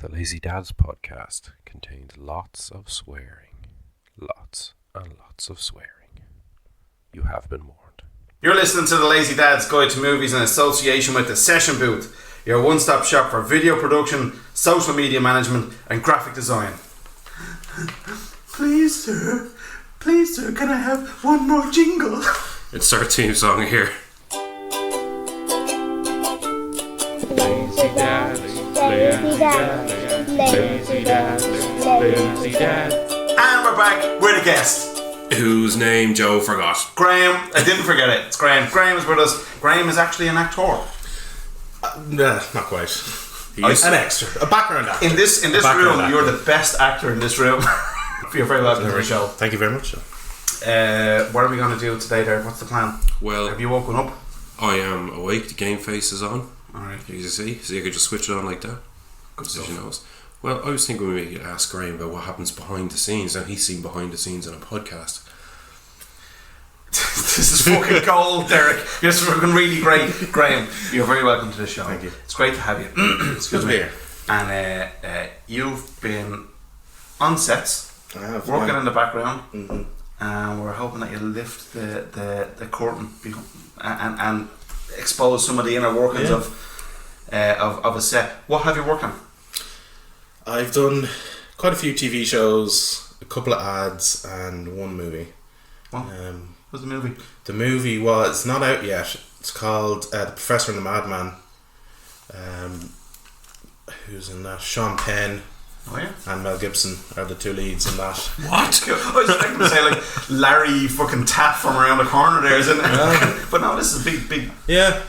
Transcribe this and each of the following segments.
The Lazy Dads podcast contains lots of swearing. Lots and lots of swearing. You have been warned. You're listening to the Lazy Dads Guide to Movies in association with the Session Booth, your one-stop shop for video production, social media management and graphic design. Please sir, can I have one more jingle? It's our theme song here. Lazy Dad, Lazy Dad, Lazy Dad, Lazy Dad. And we're back with a guest. Whose name Joe forgot. Graham, I didn't forget it. It's Graham. Graham is with us. Graham is actually an actor. Not quite. He's an extra, a background actor. In this room, you're the best actor in this room. You're very welcome to the show. Thank you very much. What are we going to do today there? What's the plan? Well, Have you woken up? I am awake. The game face is on. Alright. You see? So you could just switch it on like that. Good As stuff. you know. Well, I was thinking we could ask Graham about what happens behind the scenes, and he's seen behind the scenes on a podcast. This is fucking gold, Derek. You're fucking really great. Graham, you're very welcome to the show. Thank you. It's great to have you. Excuse me. Here. And you've been on sets, I have working in the background, Mm-hmm. and we're hoping that you lift the curtain and expose some of the inner workings of a set. What have you worked on? I've done quite a few TV shows, a couple of ads, and one movie. What was the movie? The movie was not out yet. It's called The Professor and the Madman. Who's in that? Sean Penn Oh yeah. and Mel Gibson are the two leads in that. What? I was expecting to say like Larry fucking Tapp from around the corner there, isn't it? But no, this is big Yeah.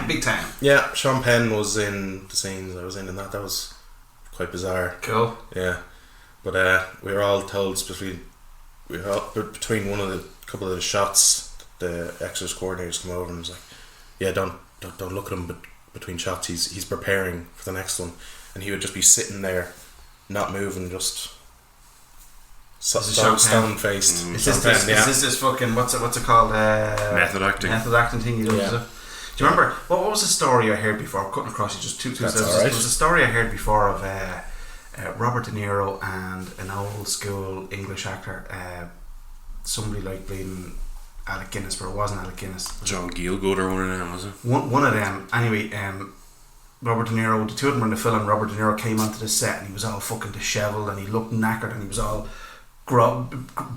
big time. Yeah, Sean Penn was in the scenes I was in that. That was quite bizarre. Cool. Yeah, but we were all told, especially between couple of the shots, the extras coordinators come over and was like, "Yeah, don't look at him, but between shots, he's preparing for the next one," and he would just be sitting there, not moving, just stone faced. Is this fucking what's it called? Method acting. Method acting thing you do. Yeah. Is it? Do you remember what was the story I heard before? I'm cutting across you just two That's steps. all right. There was a story I heard before of Robert De Niro and an old school English actor, somebody like bleeding Alec Guinness, but it wasn't Alec Guinness. John Gielgud or one of them, was it? One of them. Anyway, Robert De Niro, the two of them were in the film. Robert De Niro came onto the set and he was all fucking dishevelled and he looked knackered and he was all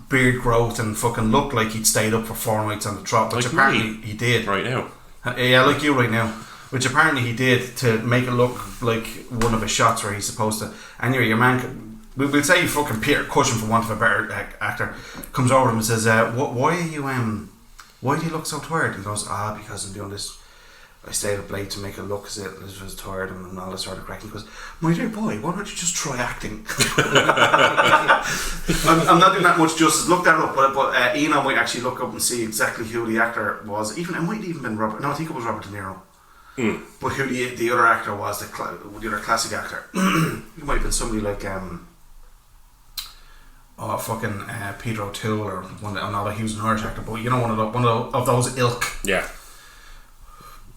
beard growth and fucking looked like he'd stayed up for 4 nights on the trot, which Like apparently me. he did. Right now. Yeah, like you right now. Which apparently he did to make it look like one of his shots where he's supposed to. Anyway, your man, we'll say fucking Peter Cushing, for want of a better actor, comes over to him and says, why do you look so tired? He goes, because I'm doing this. I stayed up late to make it look as if I was tired and all this sort of crack. He goes, my dear boy, why don't you just try acting? I'm not doing that much justice. Look that up, but Eno might actually look up and see exactly who the actor was. It might even been Robert. No, I think it was Robert De Niro. But who the other actor was, the other classic actor. He might have been somebody like Peter O'Toole or one. No, he was an Irish actor, but you know, one of those ilk. Yeah.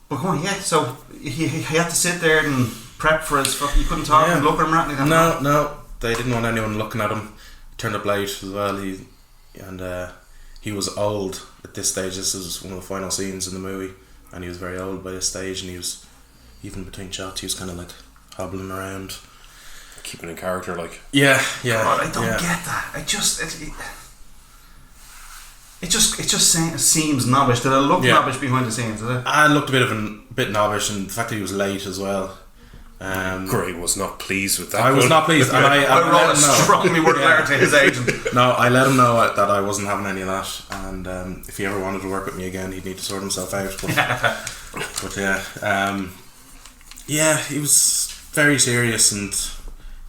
But come on, yeah. So he had to sit there and prep for his fucking. You couldn't talk and look at him, right? No, they didn't want anyone looking at him. Turned up late as well. He was old at this stage. This was one of the final scenes in the movie, and he was very old by this stage. And he was, even between shots, he was kind of like hobbling around, Keeping in character, like. Yeah. God, I don't get that. It just seems knobbish. Did it look knobbish behind the scenes? Did it? I looked a bit knobbish, and the fact that he was late as well. Graham was not pleased with that. I was not pleased, and I I let wrote a him know. strongly worded letter to his agent. No, I let him know that I wasn't having any of that, and if he ever wanted to work with me again, he'd need to sort himself out. But he was very serious, and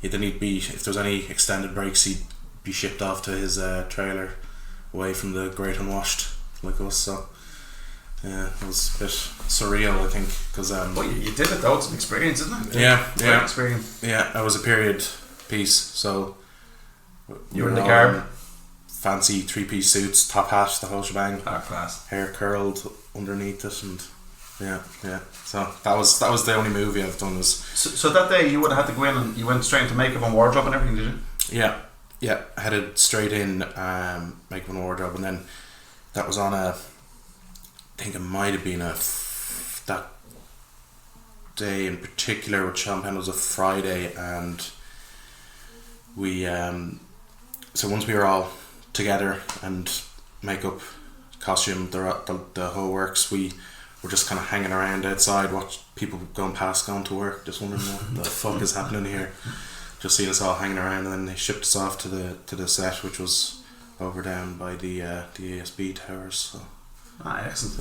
he'd be, if there was any extended breaks, he'd be shipped off to his trailer away from the great unwashed like us. So yeah, it was a bit surreal, I think, because Well, you did it though. It's an experience, isn't it? Yeah. Great experience. Yeah, it was a period piece, so You were in the all garb. in fancy 3-piece suits, top hat, the whole shebang, Class. hair curled underneath it, and yeah. So that was the only movie I've done. So that day you would have had to go in and you went straight into makeup and wardrobe and everything, did you? Yeah. Headed straight in, makeup and wardrobe, and then that was on I think it might have been that day in particular with Sean Penn was a Friday, and we so once we were all together and makeup, costume, the whole works, we were just kind of hanging around outside, watch people going to work, just wondering what the fuck is happening here. Just seeing us all hanging around, and then they shipped us off to the set, which was over down by the ASB towers. So excellent.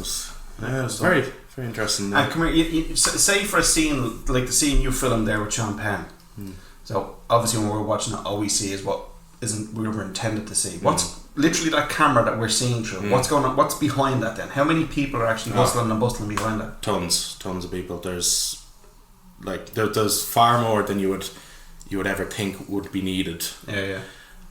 It was very, very interesting. And come here, you say for a scene like the scene you filmed there with Sean Penn. So obviously when we're watching it, all we see is what we were intended to see. What's literally that camera that we're seeing through? What's going on? What's behind that then? How many people are actually hustling and bustling behind that? Tons of people. There's far more than you would ever think would be needed. Yeah.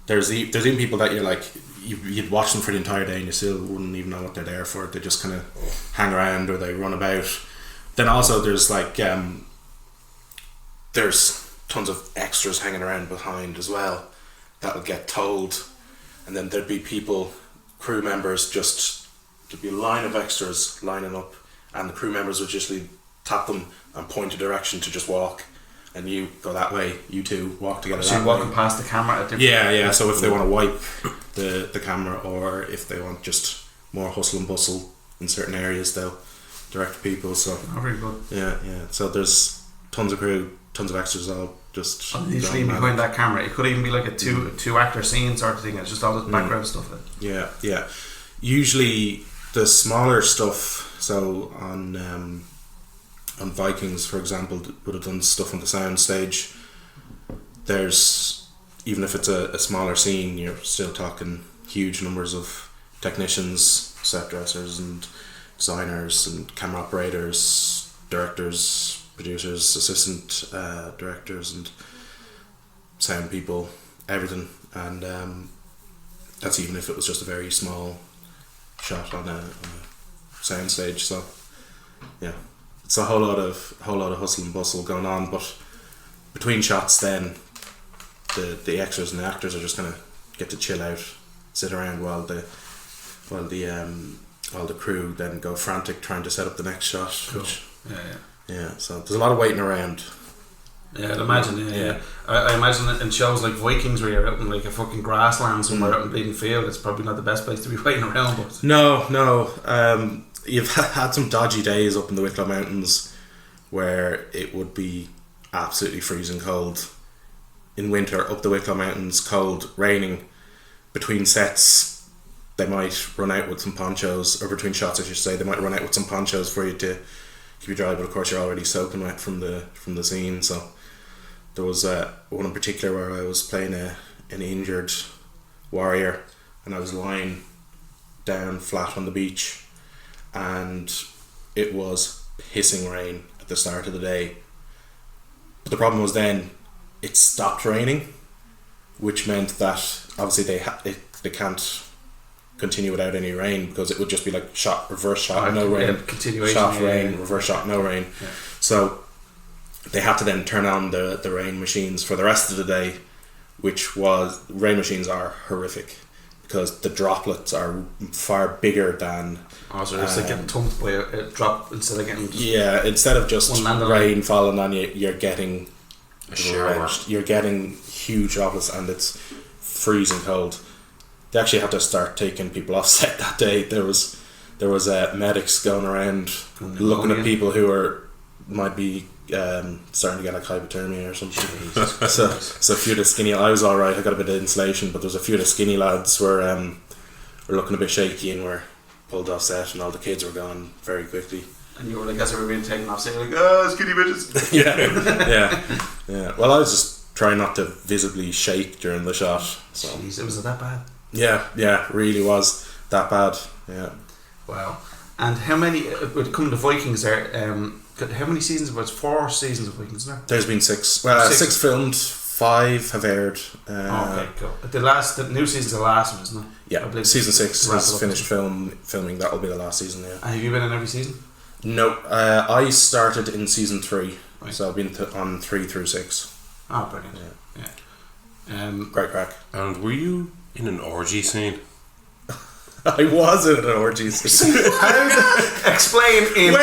There's even people that you're like you'd watch them for the entire day and you still wouldn't even know what they're there for. They just kind of hang around or they run about. Then also there's there's tons of extras hanging around behind as well that'll get told, and then there'd be crew members, there'd be a line of extras lining up, and the crew members would just tap them and point a direction to just walk, and you go that way, you two walk together. So you're walking past the camera at different... Yeah. So if they want to wipe the camera, or if they want just more hustle and bustle in certain areas, they'll direct people. So very good. Yeah. So there's tons of crew, tons of extras all just literally behind that camera. It could even be like a two actor scene sort of thing. It's just all this background stuff. Yeah. Usually the smaller stuff. So on Vikings, for example, would have done stuff on the sound stage. There's, even if it's a smaller scene, you're still talking huge numbers of technicians, set dressers and designers and camera operators, directors, producers, assistant directors and sound people, everything. And that's even if it was just a very small shot on a sound stage. So yeah, it's a whole lot of hustle and bustle going on, but between shots then the extras and the actors are just gonna get to chill out, sit around while the crew then go frantic trying to set up the next shot. Cool. Yeah, so there's a lot of waiting around. Yeah, I'd imagine. Yeah. I imagine it in shows like Vikings where you're out in like a fucking grassland somewhere out in Bleeding Field. It's probably not the best place to be waiting around. But No. You've had some dodgy days up in the Wicklow Mountains where it would be absolutely freezing cold in winter up the Wicklow Mountains, cold, raining. Between sets, they might run out with some ponchos, or between shots, I should say, they might run out with some ponchos for you to keep you dry. But of course, you're already soaking wet from the scene. So there was one in particular where I was playing an injured warrior, and I was lying down flat on the beach, and it was pissing rain at the start of the day. But the problem was then it stopped raining, which meant that obviously they can't continue without any rain, because it would just be like reverse shot, no rain, continuation, shot, rain, reverse shot, no rain. Yeah. So they had to then turn on the rain machines for the rest of the day, rain machines are horrific because the droplets are far bigger than... Oh, so it's like getting thumped by a drop instead of getting... Yeah, instead of just rain falling on you, you're getting a shower. You're getting huge droplets, and it's freezing cold. They actually had to start taking people off set that day. There was medics going around looking at people who might be starting to get like hypothermia or something. So a few of the skinny... I was alright, I got a bit of insulation, but there was a few of the skinny lads were looking a bit shaky and were pulled off set, and all the kids were gone very quickly. And you were like, as they were being taken off set, you're like, oh, skinny bitches. yeah. Well, I was just trying not to visibly shake during the shot. So. Jeez, was it that bad? Yeah, really was that bad. Yeah. Wow. And how many? Coming to Vikings there, how many seasons? Was 4 seasons of Vikings there? There's been 6. Well, 6 filmed. 5 have aired. Okay, cool. The new season's the last one, isn't it? Yeah. Season 6 is finished filming. That'll be the last season. Yeah. And have you been in every season? No, I started in season 3, Right. so I've been on 3 through 6. Oh, brilliant. Yeah. Great crack. And were you in an orgy scene? I was in an orgy scene. Explain in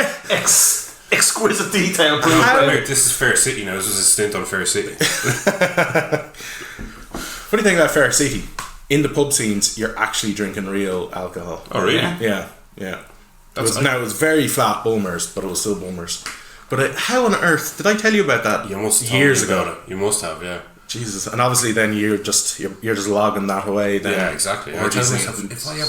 exquisite detail, please. Wait, this is Fair City now. This was a stint on Fair City. Funny thing about Fair City, in the pub scenes, you're actually drinking real alcohol. Oh, really? Yeah. Yeah. It was very flat Bulmers, but it was still Bulmers. But how on earth did I tell you about that? You must have years told me ago. about it. You must have, yeah. Jesus, and obviously then you're just logging that away. Then Yeah, exactly. I Orgy tell scene. myself, if I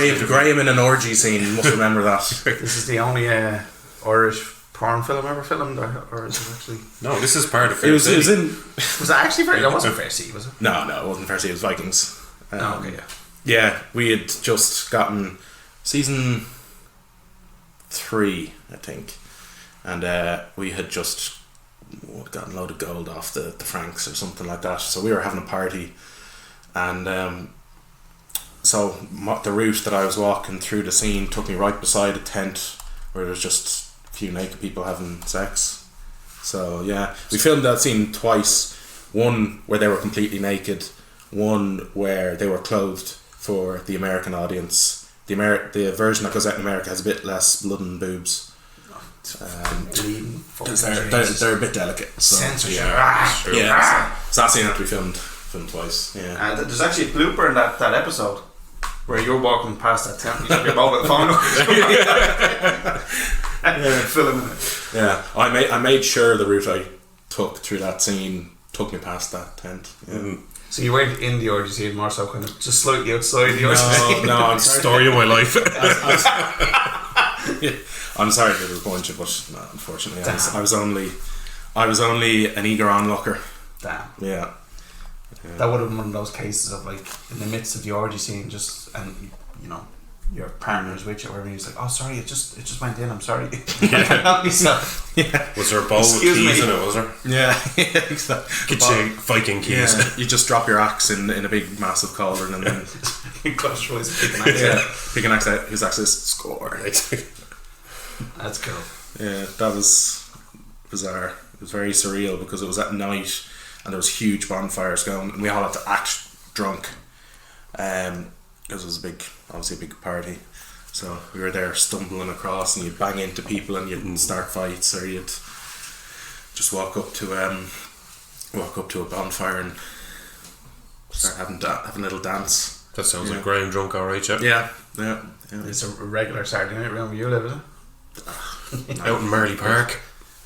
ever Graham in an orgy scene, you must remember that. This is the only Irish porn film ever filmed, or is it actually? No, this is part of It Fair was City. in. Was it actually Fair? That wasn't Fair City, was it? No, it wasn't Fair City. It was Vikings. Oh, okay, yeah. Yeah, we had just gotten season 3, I think, and we had just gotten a load of gold off the Franks or something like that. So we were having a party, and so the route that I was walking through the scene took me right beside a tent where there was just a few naked people having sex. So yeah, we filmed that scene twice. One where they were completely naked, one where they were clothed for the American audience. The version that goes out in America has a bit less blood and boobs. Bleeding. They're a bit delicate. So, Censorship. yeah. So that scene had to be filmed twice. Yeah. There's actually a blooper in that episode where you're walking past that tent and you have your mobile phone filming it. Yeah. I made sure the route I took through that scene took me past that tent. Yeah. So you weren't in the orgy scene, more so kind of just slightly outside the orgy scene. No, I'm sorry. Story of my life. I'm sorry to disappoint you, but no, unfortunately, Damn. I was only an eager onlooker. Damn. Yeah. That would have been one of those cases of like in the midst of the orgy scene, your partner's with you, or whatever, and he's like, "Oh, sorry, it just went in. I'm sorry, I can't help myself." Yeah. Was there a bowl with Excuse keys me. in it, was there? Yeah. Exactly. Get you Viking keys. Yeah. You just drop your axe in a big massive cauldron and then Clutch Royce picking axe out. pick an axe out. Whose axe is score? That's cool. Yeah, that was bizarre. It was very surreal because it was at night and there was huge bonfires going and we all had to act drunk. Because it was obviously a big party. So we were there stumbling across and you'd bang into people and you'd start fights, or you'd just walk up to a bonfire and start having a little dance. That sounds like Graham drunk, alright, yeah. Yeah. It's a regular Saturday night around where you live, is it? Out in Marley Park.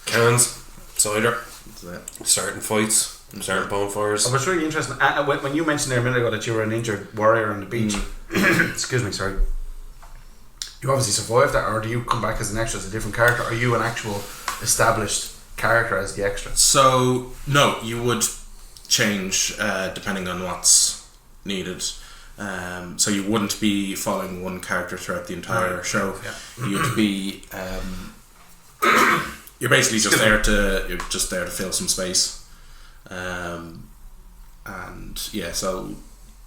Cans, cider, That's it. starting fights, starting bonfires. Oh, it's really interesting. When you mentioned there a minute ago that you were an injured warrior on the beach, excuse me, sorry. You obviously survived that, or do you come back as an extra, as a different character? Are you an actual established character as the extra? So no, you would change depending on what's needed. So you wouldn't be following one character throughout the entire show. Yeah. You'd be you're basically just there to fill some space. And yeah, so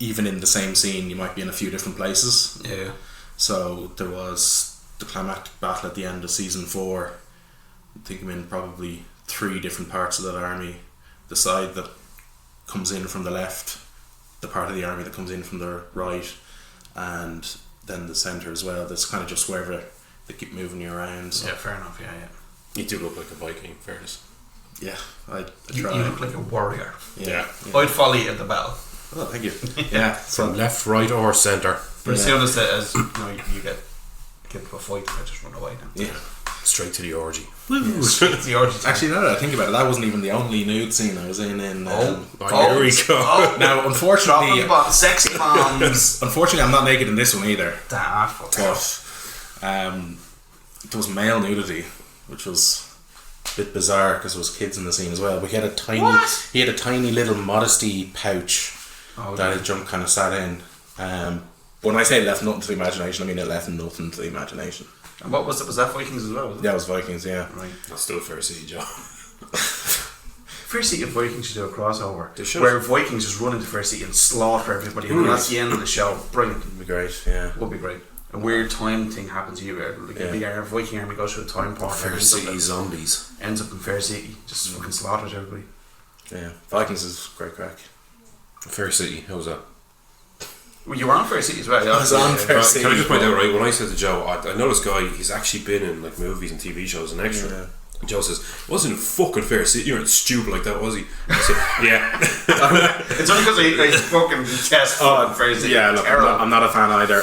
even in the same scene, you might be in a few different places. Yeah. So there was the climactic battle at the end of season 4. I think I'm in probably 3 different parts of that army. The side that comes in from the left, the part of the army that comes in from the right, and then the centre as well. That's kind of just wherever they keep moving you around. So Yeah, fair enough. Yeah. You do look like a Viking, in fairness. yeah, I You try. look like a warrior. Yeah. I'd follow you at the battle. Oh, thank you. Yeah. From left, right, or centre. But as soon as you get into a fight, I just run away now. Yeah. Straight to the orgy. It's the orgy time. Actually, now that I think about it, that wasn't even the only nude scene I was in. Here we go. Now, unfortunately, sexy moms. unfortunately, I'm not naked in this one either. Damn, fuck off. But there was male nudity, which was a bit bizarre because there was kids in the scene as well. But he had a tiny little modesty pouch that his jump kind of sat in. When I say it left nothing to the imagination, I mean it left nothing to the imagination. And what was it? Was that Vikings as well? Was it? Yeah, it was Vikings. Yeah. Right. That's still a Fair City job. Fair City and Vikings should do a crossover. They should. Where Vikings just run into Fair City and slaughter everybody. And that's the end of the show. Brilliant. It'd be great. Yeah. Would be great. a weird time thing happens to you. Like a big Viking army goes through a time portal. Fair City zombies. Ends up in Fair City, just fucking slaughters everybody. Yeah, Vikings is great crack. Fair City, how was that? Well, you were on Fair City as well. I was on Fair City. Can I just point out, right, when I said to Joe, I know this guy, he's actually been in like movies and TV shows and extra. Yeah. And Joe says, wasn't it fucking Fair City? You weren't stupid like that, was he? I said, yeah. It's only because I fucking detest Fair City. Yeah, look, I'm not a fan either.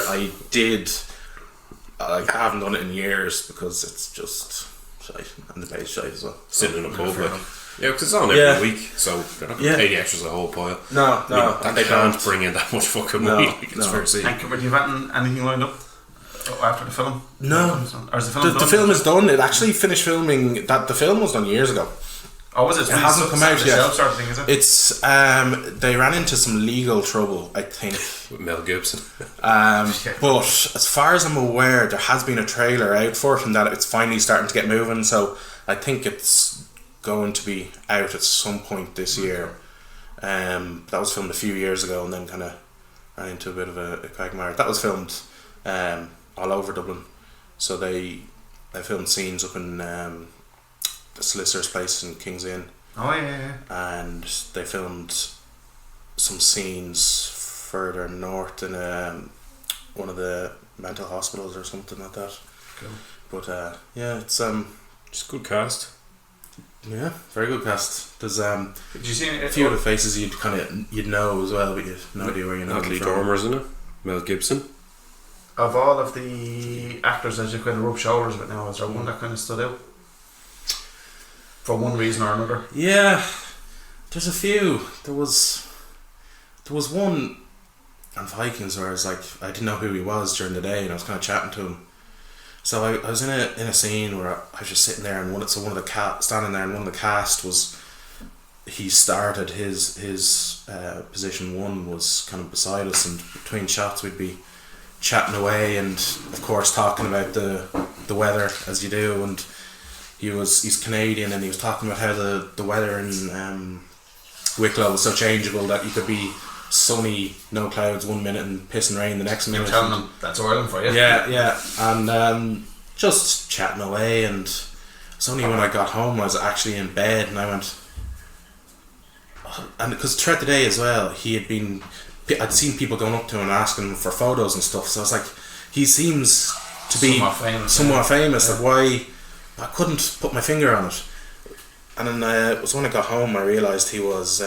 I haven't done it in years because it's just shite, and the pay's shite as well. Sitting in a pub, like. Yeah, because it's on every week, so they're not going to pay the extras a whole pile. No, they can't bring in that much fucking money. It's Fair City. And do you have anything lined up after the film? No. Or is the film done? The film is done. It actually finished filming. The film was done years ago. Oh, was it? It hasn't come out yet. Sort of thing, is it? It's they ran into some legal trouble, I think. With Mel Gibson. But as far as I'm aware, there has been a trailer out for it, and that it's finally starting to get moving. So I think it's going to be out at some point this year. That was filmed a few years ago, and then kind of ran into a bit of a quagmire. That was filmed all over Dublin. So they filmed scenes up in the solicitor's place in King's Inn. Oh yeah. And they filmed some scenes further north in one of the mental hospitals or something like that. Cool. But yeah, it's Just good cast. yeah, very good cast. There's Did you see a few of the faces you'd know as well, but you've no idea where you know them Natalie from. Dormer's in it. Mel Gibson. Of all of the actors that you kind of rub shoulders with now, is there one that kind of stood out? For one reason or another. Yeah, there's a few. There was one on Vikings where I was like, I didn't know who he was during the day, and I was kind of chatting to him. So I was in a scene where I was just sitting there, and one of the standing there, and one of the cast was, he started his position one was kind of beside us, and between shots we'd be chatting away, and of course talking about the weather as you do, and he's Canadian, and he was talking about how the weather in Wicklow was so changeable that you could be sunny, no clouds one minute and pissing rain the next minute. You're telling them that's Ireland for you. Yeah, and just chatting away, and it's only when I got home I was actually in bed, and I went, and because throughout the day as well I'd seen people going up to him and asking him for photos and stuff, so I was like, he seems to be somewhat famous. Like, why I couldn't put my finger on it. And then it was when I got home I realised he was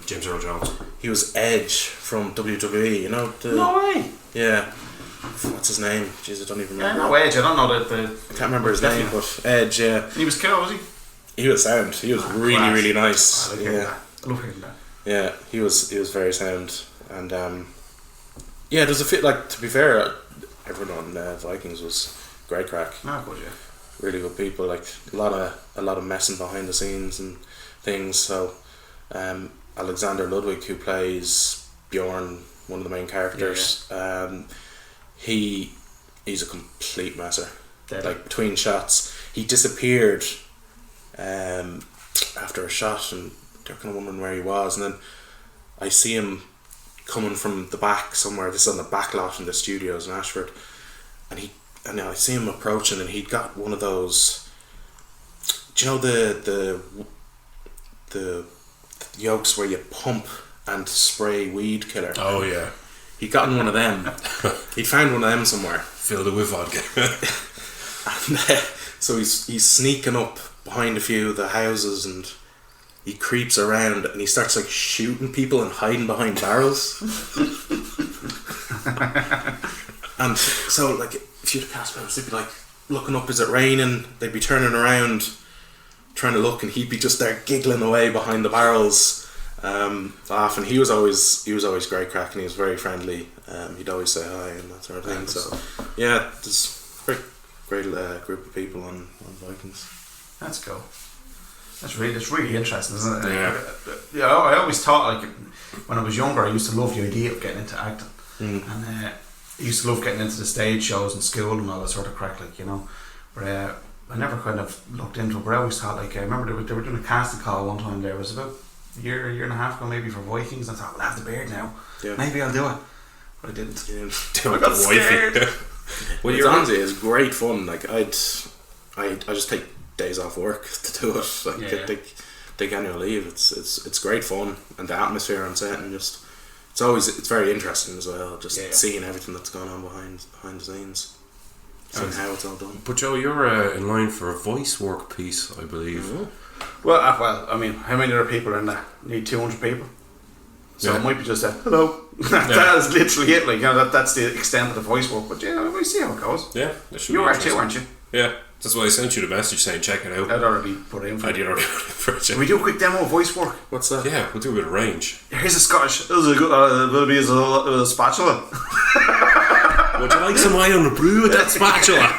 James Earl Jones. He was Edge from WWE, you know. No way. Yeah. What's his name? Jeez, I don't even remember. No Edge. I don't know that. I can't remember his name, but Edge. Yeah. He was cool, was he? He was sound. He was really nice. I love hearing that. Yeah, he was very sound, and yeah, there's a fit. Like, to be fair, everyone on Vikings was great crack. Ah, good, yeah. Really good people. Like a lot of messing behind the scenes and things. So Alexander Ludwig, who plays Bjorn, one of the main characters, he's a complete messer. Dead. Like, between shots, he disappeared after a shot, and they're kind of wondering where he was, and then I see him coming from the back somewhere. This is on the back lot in the studios in Ashford, and I see him approaching, and he'd got one of those, do you know the yolks where you pump and spray weed killer? Oh yeah. He'd gotten one of them. He'd found one of them somewhere. Filled it with vodka. And so he's sneaking up behind a few of the houses, and he creeps around, and he starts like shooting people and hiding behind barrels. And so, like, if you'd cast members, they'd be like looking up, is it raining? They'd be turning around trying to look, and he'd be just there giggling away behind the barrels, laughing. He was always great crack, and he was very friendly. He'd always say hi and that sort of thing. So yeah, there's a great group of people on Vikings. That's cool. It's really interesting, isn't it? Yeah. I always thought, like, when I was younger, I used to love the idea of getting into acting, and I used to love getting into the stage shows in school and all that sort of crack, like, you know. But I never kind of looked into it. But I always thought, like, I remember they were doing a casting call one time. There was about a year and a half ago, maybe, for Vikings. And I thought, well, I have the beard now. Yeah. Maybe I'll do it. But I didn't. Do I got scared. Well, you're honestly, it's great fun. Like I just take days off work to do it. Like take annual leave. It's great fun, and the atmosphere on set, and just it's very interesting as well. Just seeing everything that's going on behind the scenes, seeing how it's all done. But Joe, you're in line for a voice work piece, I believe. Mm-hmm. Well, I mean, how many other people are in that? Need 200 people. So it might be just a hello. That is literally it. Like, you know, that's the extent of the voice work. But yeah, we'll see how it goes. Yeah, you are too, aren't you? Yeah, that's why I sent you the message saying check it out. I'd already put in for it. I did already put in for it. Can we do a quick demo of voice work? What's that? Yeah, we'll do a bit of range. Here's a Scottish. This is a good. Will be a spatula. Would you like some Iron Brew with that spatula?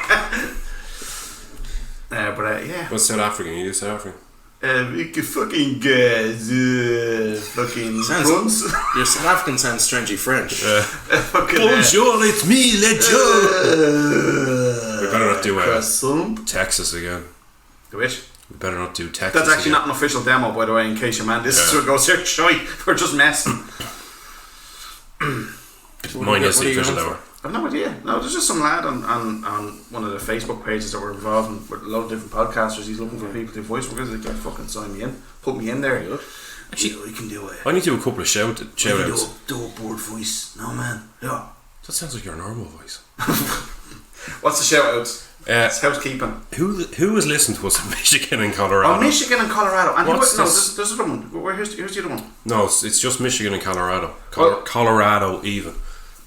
Yeah. What's South African? You do South African? You can fucking fucking sounds, your South African sounds strangely French. Bonjour, it's me, Joe. We better not do Texas again. Which? We better not do Texas. That's actually again. not an official demo, by the way, in case your man this goes here shy. We're just messing. Mine is the official demo. I've no idea. No, there's just some lad on one of the Facebook pages that we're involved in with a lot of different podcasters. He's looking for people to do voice work. He's like, fucking sign me in. Put me in there. Actually, I can do it. I need to do a couple of shout outs. Do a board voice. No, man. Yeah. That sounds like your normal voice. What's the shout outs? It's housekeeping. Who was listening to us in Michigan and Colorado? Oh, Michigan and Colorado. And there's another one. Here's the other one. No, it's just Michigan and Colorado. Colorado even.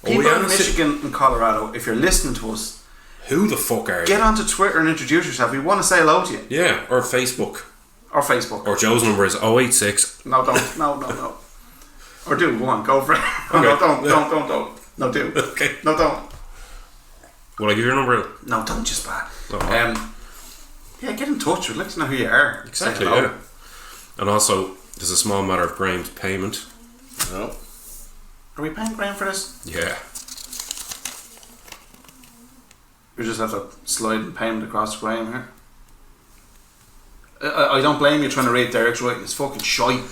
People in Michigan and Colorado, if you're listening to us, who the fuck are you? Get onto Twitter and introduce yourself. We want to say hello to you. Yeah, or Facebook. Or Joe's number is 086. No, don't. No. Or do, go on, go for it. Okay. No, don't. No, do. Okay. No, don't. Will I give your number? No, don't just bad. Oh. Yeah, get in touch. We'd like to know who you are. Exactly, yeah. And also, there's a small matter of Graham's payment. No. Are we paying Graham for this? Yeah. We just have to slide and payment across to Graham here. I don't blame you trying to read Derek's writing. It's fucking shite.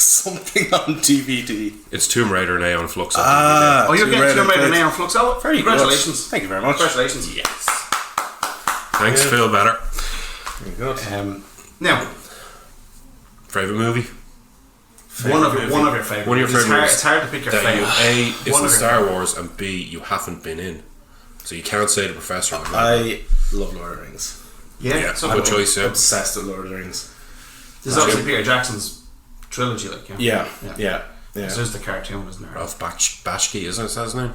Something on DVD. It's Tomb Raider and Aeon Flux on DVD. Oh, you're getting Tomb Raider and Aeon Flux. Oh, congratulations. Thank you very much. Congratulations. Yes. Thanks, feel better. Very good. Now, favourite movie? One of your favourites. One of your favourite movies. It's hard to pick your favourite. A, it's in Star Wars, and B, you haven't been in. So you can't say The Professor. I love Lord of the Rings. Yeah, so good choice, yeah. Obsessed with Lord of the Rings. This is obviously Peter Jackson's trilogy, like, yeah. This is the cartoon, isn't it? Ralph Bakshi, isn't it? Is that his name?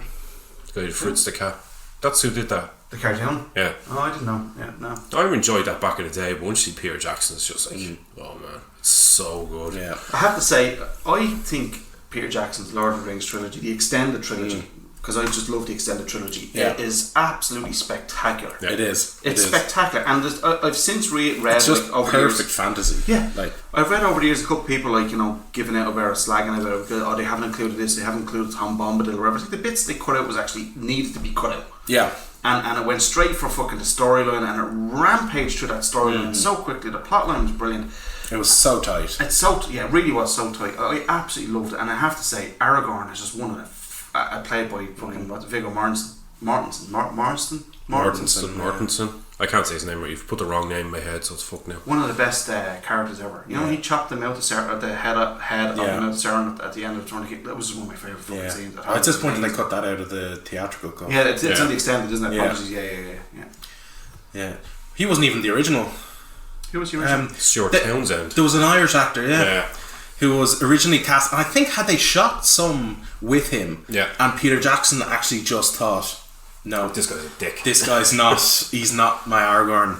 The guy who fruits the cat. That's who did that. The cartoon? Yeah. Oh, I didn't know. Yeah, no. I enjoyed that back in the day, but once you see Peter Jackson, it's just like, oh man, it's so good. Yeah. I have to say, I think Peter Jackson's Lord of the Rings trilogy, the extended trilogy, because I just love the extended trilogy, it is absolutely spectacular. Yeah. It is. It's spectacular, and I've since read it's just over perfect years, fantasy. Yeah, like I've read over the years a couple of people like giving out about slagging about they haven't included this, they haven't included Tom Bombadil or whatever. I think the bits they cut out was actually needed to be cut out. Yeah. And it went straight for fucking the storyline, and it rampaged through that storyline so quickly. The plotline was brilliant. It was so tight. It's it really was so tight. I absolutely loved it, and I have to say, Aragorn is just one of the. Played by fucking Viggo Mortensen. I can't say his name right. You've put the wrong name in my head, so it's fucked now. One of the best characters ever. You know, he chopped the mouth of the head of the mouth of Sauron at the end of Tourniquet. That was one of my favourite fucking scenes. At this point, they cut that out of the theatrical cut. Yeah, it's on the extended, isn't it? Apologies. Yeah. He wasn't even the original. Who was the original? Stuart Townsend. There was an Irish actor, who was originally cast, and I think had they shot some with him, and Peter Jackson actually just thought, no, this guy's a dick. This guy's not. He's not my Aragorn.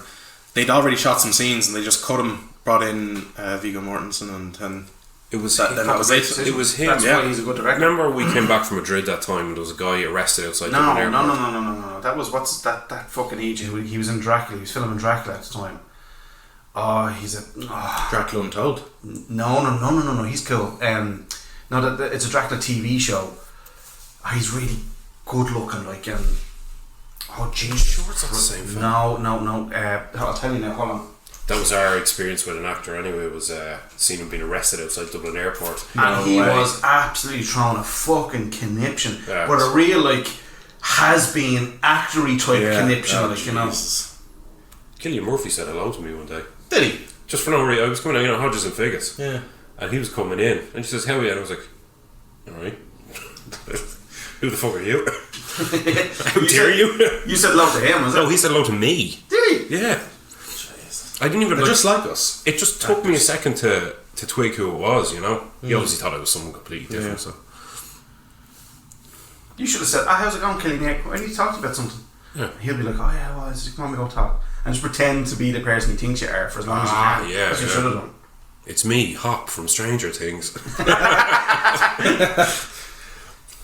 They'd already shot some scenes, and they just cut him. Brought in Viggo Mortensen, and it was that was it. It was him. That's why he's a good director. Remember, we came back from Madrid that time, and there was a guy arrested outside the airport. No. That was that fucking agent. He was in Dracula. He was filming Dracula at the time. Oh, he's a Dracula Untold. No. He's cool. No, it's a Dracula TV show. He's really good looking, like. Oh, jeez. Sure, it's not the same film. No. I'll tell you now. Hold on. That was our experience with an actor. Anyway, was seeing him being arrested outside Dublin Airport, and he was absolutely throwing a fucking conniption. Yeah, but a real like has been actory type conniption, oh, like, you know. Jesus. Cillian Murphy said hello to me one day. Did he? Just for no reason. I was coming out, you know, Hodges and Figgis. Yeah. And he was coming in. And he says, how are you? And I was like, alright. Who the fuck are you? How dare you? You said hello to him, was it? No, he said hello to me. Did he? Yeah. Jesus. I didn't even... They're just like us. It just took me a second to twig who it was, you know? He obviously thought it was someone completely different, so... You should have said, how's it going, Killian? When you talked about something, he'll be like, oh yeah, well, come on, we go talk. And just pretend to be the person he thinks you are for as long as you can. Yeah, That's what you should have done. It's me, Hop, from Stranger Things.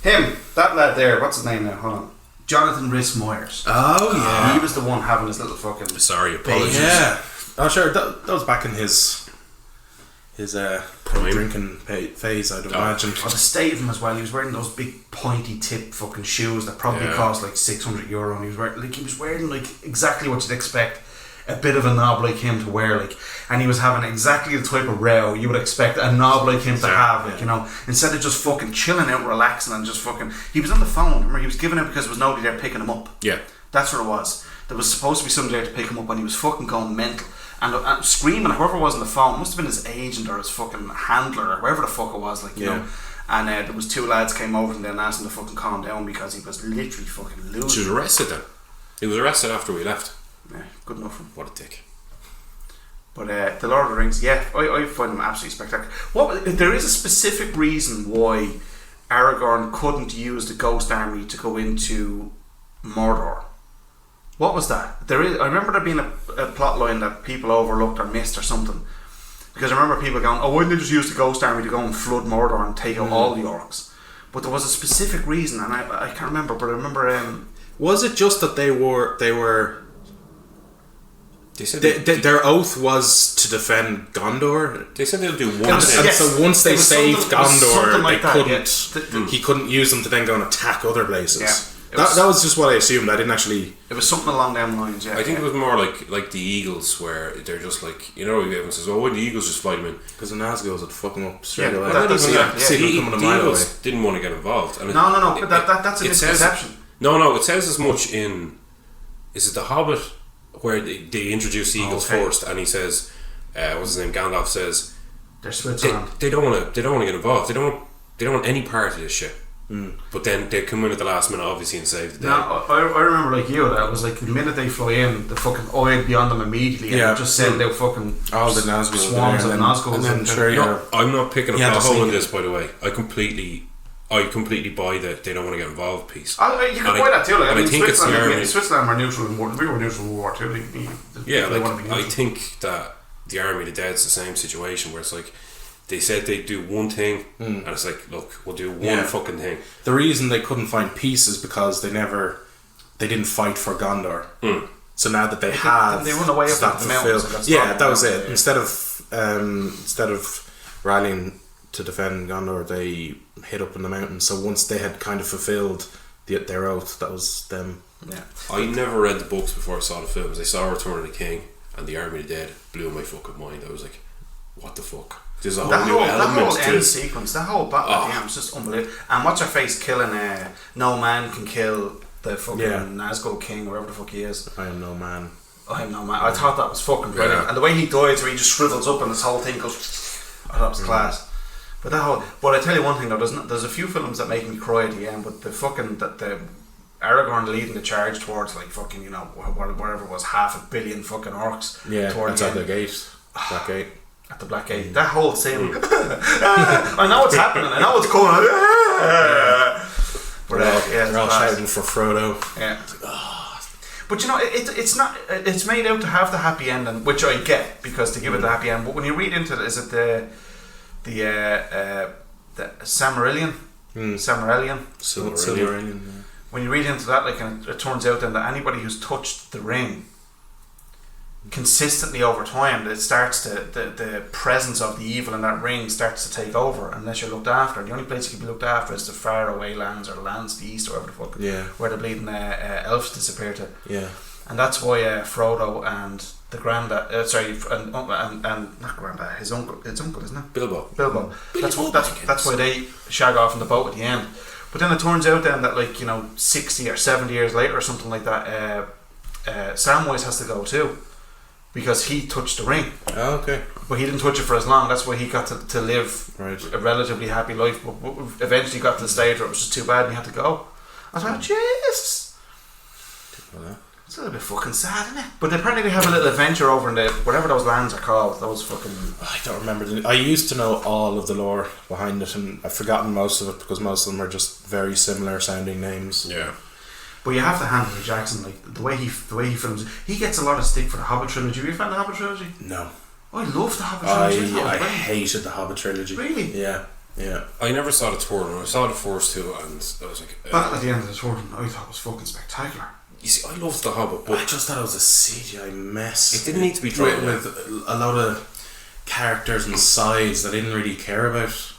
Him, that lad there, what's his name now? Hold on. Jonathan Rhys Myers. Oh, yeah. He was the one having his little fucking... Sorry, apologies. Yeah. Oh, sure. That was back in his Prime. drinking phase, I'd imagine. Oh, the state of him as well. He was wearing those big pointy tip fucking shoes that probably cost like €600, and he was wearing like exactly what you'd expect a bit of a knob like him to wear, like, and he was having exactly the type of row you would expect a knob like him to have, like, you know, instead of just fucking chilling out, relaxing, and just fucking... He was on the phone, remember, he was giving out because there was nobody there picking him up. Yeah. That's what it was. There was supposed to be somebody there to pick him up, and he was fucking going mental and screaming. Whoever was on the phone, must have been his agent or his fucking handler or whoever the fuck it was, like, you know. And there was two lads came over and then asked him to fucking calm down because he was literally fucking losing. She was arrested then. He was arrested after we left. Yeah, good enough for him. What a dick. But the Lord of the Rings, yeah, I find them absolutely spectacular. There is a specific reason why Aragorn couldn't use the Ghost Army to go into Mordor. What was that? I remember there being a plot line that people overlooked or missed or something. Because I remember people going, why didn't they just use the Ghost Army to go and flood Mordor and take out all the orcs? But there was a specific reason, and I can't remember, but I remember... was it just that they were They said their oath was to defend Gondor? They said they'll do one And thing. so once they saved Gondor, like he couldn't use them to then go and attack other places. Yeah. That was just what I assumed. I didn't actually... It was something along them lines, yeah. I think it was more like the Eagles, where they're just like, you know, everyone says, why the Eagles just fight them in? Because the Nazgûls would fuck them up straight away. Well, that's the it. Eagles didn't want to get involved. And No, but that's a misconception. It says as much in... Is it The Hobbit, where they introduce the Eagles first, and he says, what's his name, Gandalf says, they're Switzerland. They don't want to get involved. They don't want any part of this shit. But then they come in at the last minute, obviously, and save the day. No, I remember like you, that was like the minute they fly in, the fucking oil beyond them immediately, and just send out fucking all the Nazgûl swarms of Nazgûls. And then sure, I'm not picking up a hole in it. this, by the way. I completely buy that they don't want to get involved piece. You can buy that too. Like, I mean, think it's the army. Switzerland were neutral in war. We were neutral in War Two. I think that the Army of the Dead's the same situation, where it's like they said they'd do one thing, and it's like, look, we'll do one fucking thing. The reason they couldn't find peace is because they didn't fight for Gondor. So now that they have, they run away up the mountains. Yeah, that was it. Instead of rallying to defend Gondor, they hid up in the mountains. So once they had kind of fulfilled their oath, that was them. Yeah. I never read the books before I saw the films. I saw Return of the King, and the Army of the Dead blew my fucking mind. I was like, what the fuck? There's a whole new element to end sequence, that whole battle at the end was just unbelievable. And what's her face killing no man can kill the fucking Nazgûl king, or whatever the fuck he is. I am no man. I thought that was fucking brilliant. And the way he dies, where he just shrivels up and this whole thing goes, I thought that was class. But I tell you one thing though, there's a few films that make me cry at the end, but the Aragorn leading the charge towards like fucking, you know, whatever it was, 500 million fucking orcs. Yeah, towards at the gate. Black Gate. At the Black Gate. That whole scene. I know what's happening. I know what's coming. They're all shouting for Frodo. Yeah. But you know, it's not. It's made out to have the happy ending, which I get, because to give it the happy end. But when you read into it, is it the Silmarillion? Silmarillion. When you read into that, like, and it turns out then that anybody who's touched the ring consistently over time, it starts to the presence of the evil in that ring starts to take over unless you're looked after. The only place you can be looked after is the far away lands, or the lands to the east, or whatever the fuck, where the bleeding elves disappear to. Yeah. And that's why Frodo and the granddad, and not granddad, his uncle, isn't it? Bilbo. That's why they shag off in the boat at the end. But then it turns out then that, like, you know, 60 or 70 years later or something like that, Samwise has to go too, because he touched the ring. Oh, okay. But he didn't touch it for as long. That's why he got to live Right. a relatively happy life. But eventually got to the stage where it was just too bad and he had to go. I was like, Jesus, it's a little bit fucking sad, isn't it? But apparently they have a little adventure over in the whatever those lands are called. Those fucking. I don't remember. I used to know all of the lore behind it, and I've forgotten most of it because most of them are just very similar sounding names. Yeah. But you have to hand it to Jackson, like the way he films. He gets a lot of stick for the Hobbit trilogy. Were you a fan of the Hobbit trilogy? No. I love the Hobbit trilogy. I hated the Hobbit trilogy. Really? Yeah. I never saw the third one. I saw the first two, and I was like, Battle at the end of the third one, I thought was fucking spectacular. you see, I loved the Hobbit, but I just thought it was a CGI mess. it didn't need to be drawn with a lot of characters and sides that I didn't really care about.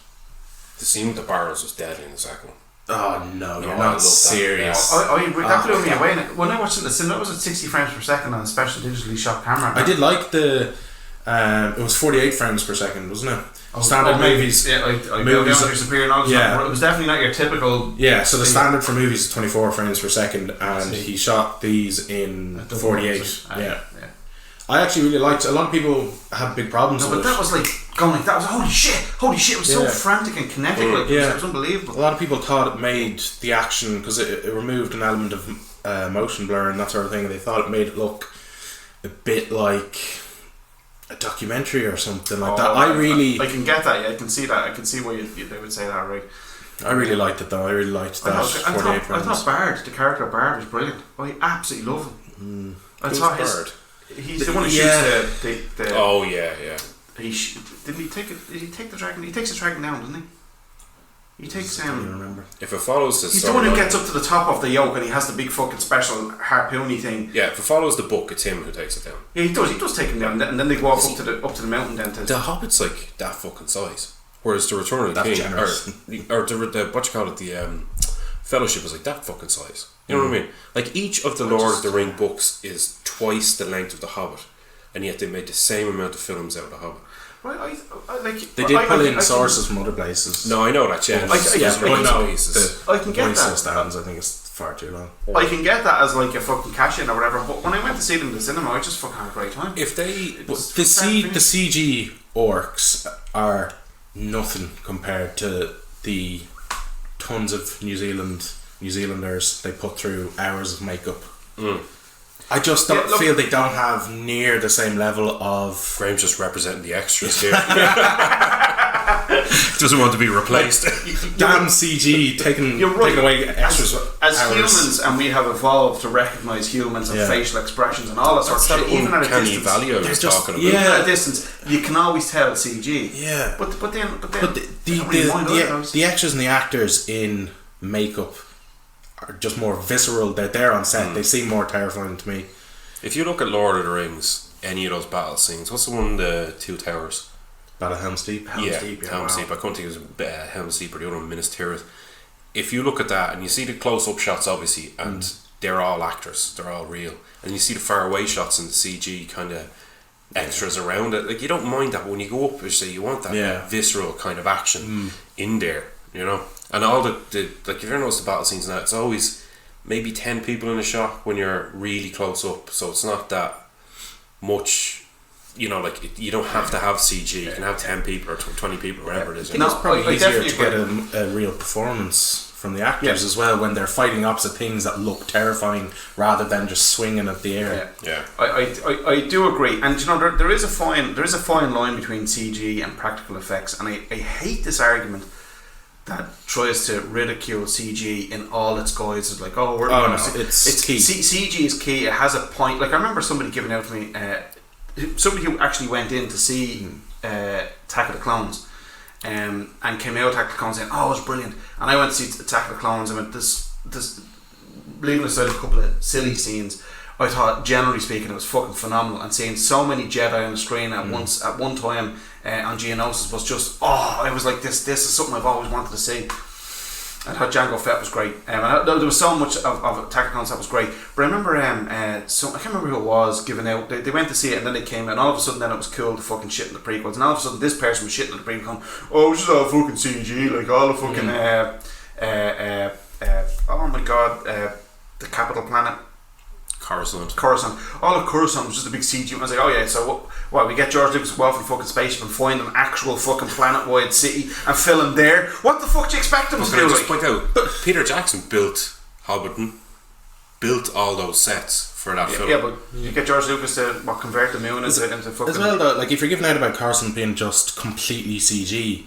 The scene with the barrels was deadly in the second one. Oh no, No, you're I not love that. serious. That blew me away. When I watched it in the cinema, that was at 60 frames per second on a special digitally shot camera. I did like the. It was 48 frames per second, wasn't it? Standard movies. Yeah, I movies. your superior knowledge. Yeah. It was definitely not your typical. Yeah, so the thing. standard for movies is 24 frames per second, and he shot these in 48. Yeah. I actually really liked. A lot of people have big problems No, with but it. that was like going like that was holy shit! It was so Yeah. frantic and kinetic. Like, it was unbelievable. A lot of people thought it made the action because it removed an element of motion blur and that sort of thing. They thought it made it look a bit like a documentary or something like that. I can get that. Yeah, I can see that. I can see why they would say that. Right. I really liked it though. I really liked that. 48 frames. I thought Bard, the character of Bard, was brilliant. I absolutely love him. I Who's thought Bard? he's the one who shoots the. Oh yeah. Didn't he take it? Did he take the dragon? He takes the dragon down, doesn't he? He takes I don't remember. If it follows the he's the one who gets up to the top of the yoke and he has the big fucking special harpoony thing. Yeah, if it follows the book, it's him who takes it down. Yeah, he does. He does take him down, and then they walk up to the mountain. Then to The Hobbit's like that fucking size, whereas the Return of the That's King, generous. or the what you call it, the Fellowship is like that fucking size. You know what I mean? Like each of the Lord of the Ring books is twice the length of the Hobbit, and yet they made the same amount of films out of the Hobbit. Right, I like. They did pull in sources from other places. No, I know that. Yeah, I can get that. Stands, I think it's far too long. I can get that as like a fucking cash in or whatever. But when I went to see them in the cinema, I just fucking had a great time. If they The CG orcs are nothing compared to the tons of New Zealanders they put through hours of makeup. I just don't feel they don't have near the same level of. Graham's just representing the extras here. Doesn't want to be replaced. Damn CG taking away extras. As hours. humans, and we have evolved to recognise humans and facial expressions and all that sort of shit. Even at a distance, value I was talking about. even at a distance, you can always tell it's CG. Yeah, but then the extras and the actors in makeup are just more visceral. They're there on set. They seem more terrifying to me. If you look at Lord of the Rings, any of those battle scenes, what's the one in the Two Towers? Battle of Helm's Deep. Helm's Deep. I couldn't think it was Helm's Deep or the other one, Minas Tirith. If you look at that and you see the close-up shots, obviously, and they're all actors, they're all real, and you see the far-away shots and the CG kind of extras around it, like you don't mind that. But when you go up, you say you want that visceral kind of action in there, you know. And all the like, if you ever notice the battle scenes now, it's always maybe 10 people in a shot when you're really close up, so it's not that much, you know, like you don't have to have CG, you can have 10 people or 20 people, whatever it is. It's probably easier to get a real performance from the actors as well when they're fighting opposite things that look terrifying rather than just swinging at the air. I do agree, and you know there is a fine line between CG and practical effects, and I hate this argument that tries to ridicule CG in all its guises, like it's key. CG is key. It has a point. Like I remember somebody giving out to me, somebody who actually went in to see Attack of the Clones, and came out Attack of the Clones saying, "Oh, it was brilliant." And I went to see Attack of the Clones. I went this leaving aside a couple of silly scenes. I thought, generally speaking, it was fucking phenomenal, and seeing so many Jedi on the screen at one time on Geonosis was just I was like, this is something I've always wanted to see. I thought Jango Fett was great. There was so much of Attack of the Clones that was great. But I remember, I can't remember who it was giving out. They went to see it and then they came out, and all of a sudden then it was cool to fucking shit in the prequels, and all of a sudden this person was shitting in the prequels, going, "Oh, it's just all fucking CG, like all the fucking oh my god, the capital planet. Coruscant. All of Coruscant was just a big CG. I was like, oh yeah, so what we get George Lucas to go off in a fucking spaceship and find an actual fucking planet-wide city and film there. What the fuck do you expect him to Can do? I just point out, Peter Jackson built Hobbiton, built all those sets for that film. Yeah, but you get George Lucas to convert the moon into fucking... As well though, like if you're giving out about Coruscant being just completely CG,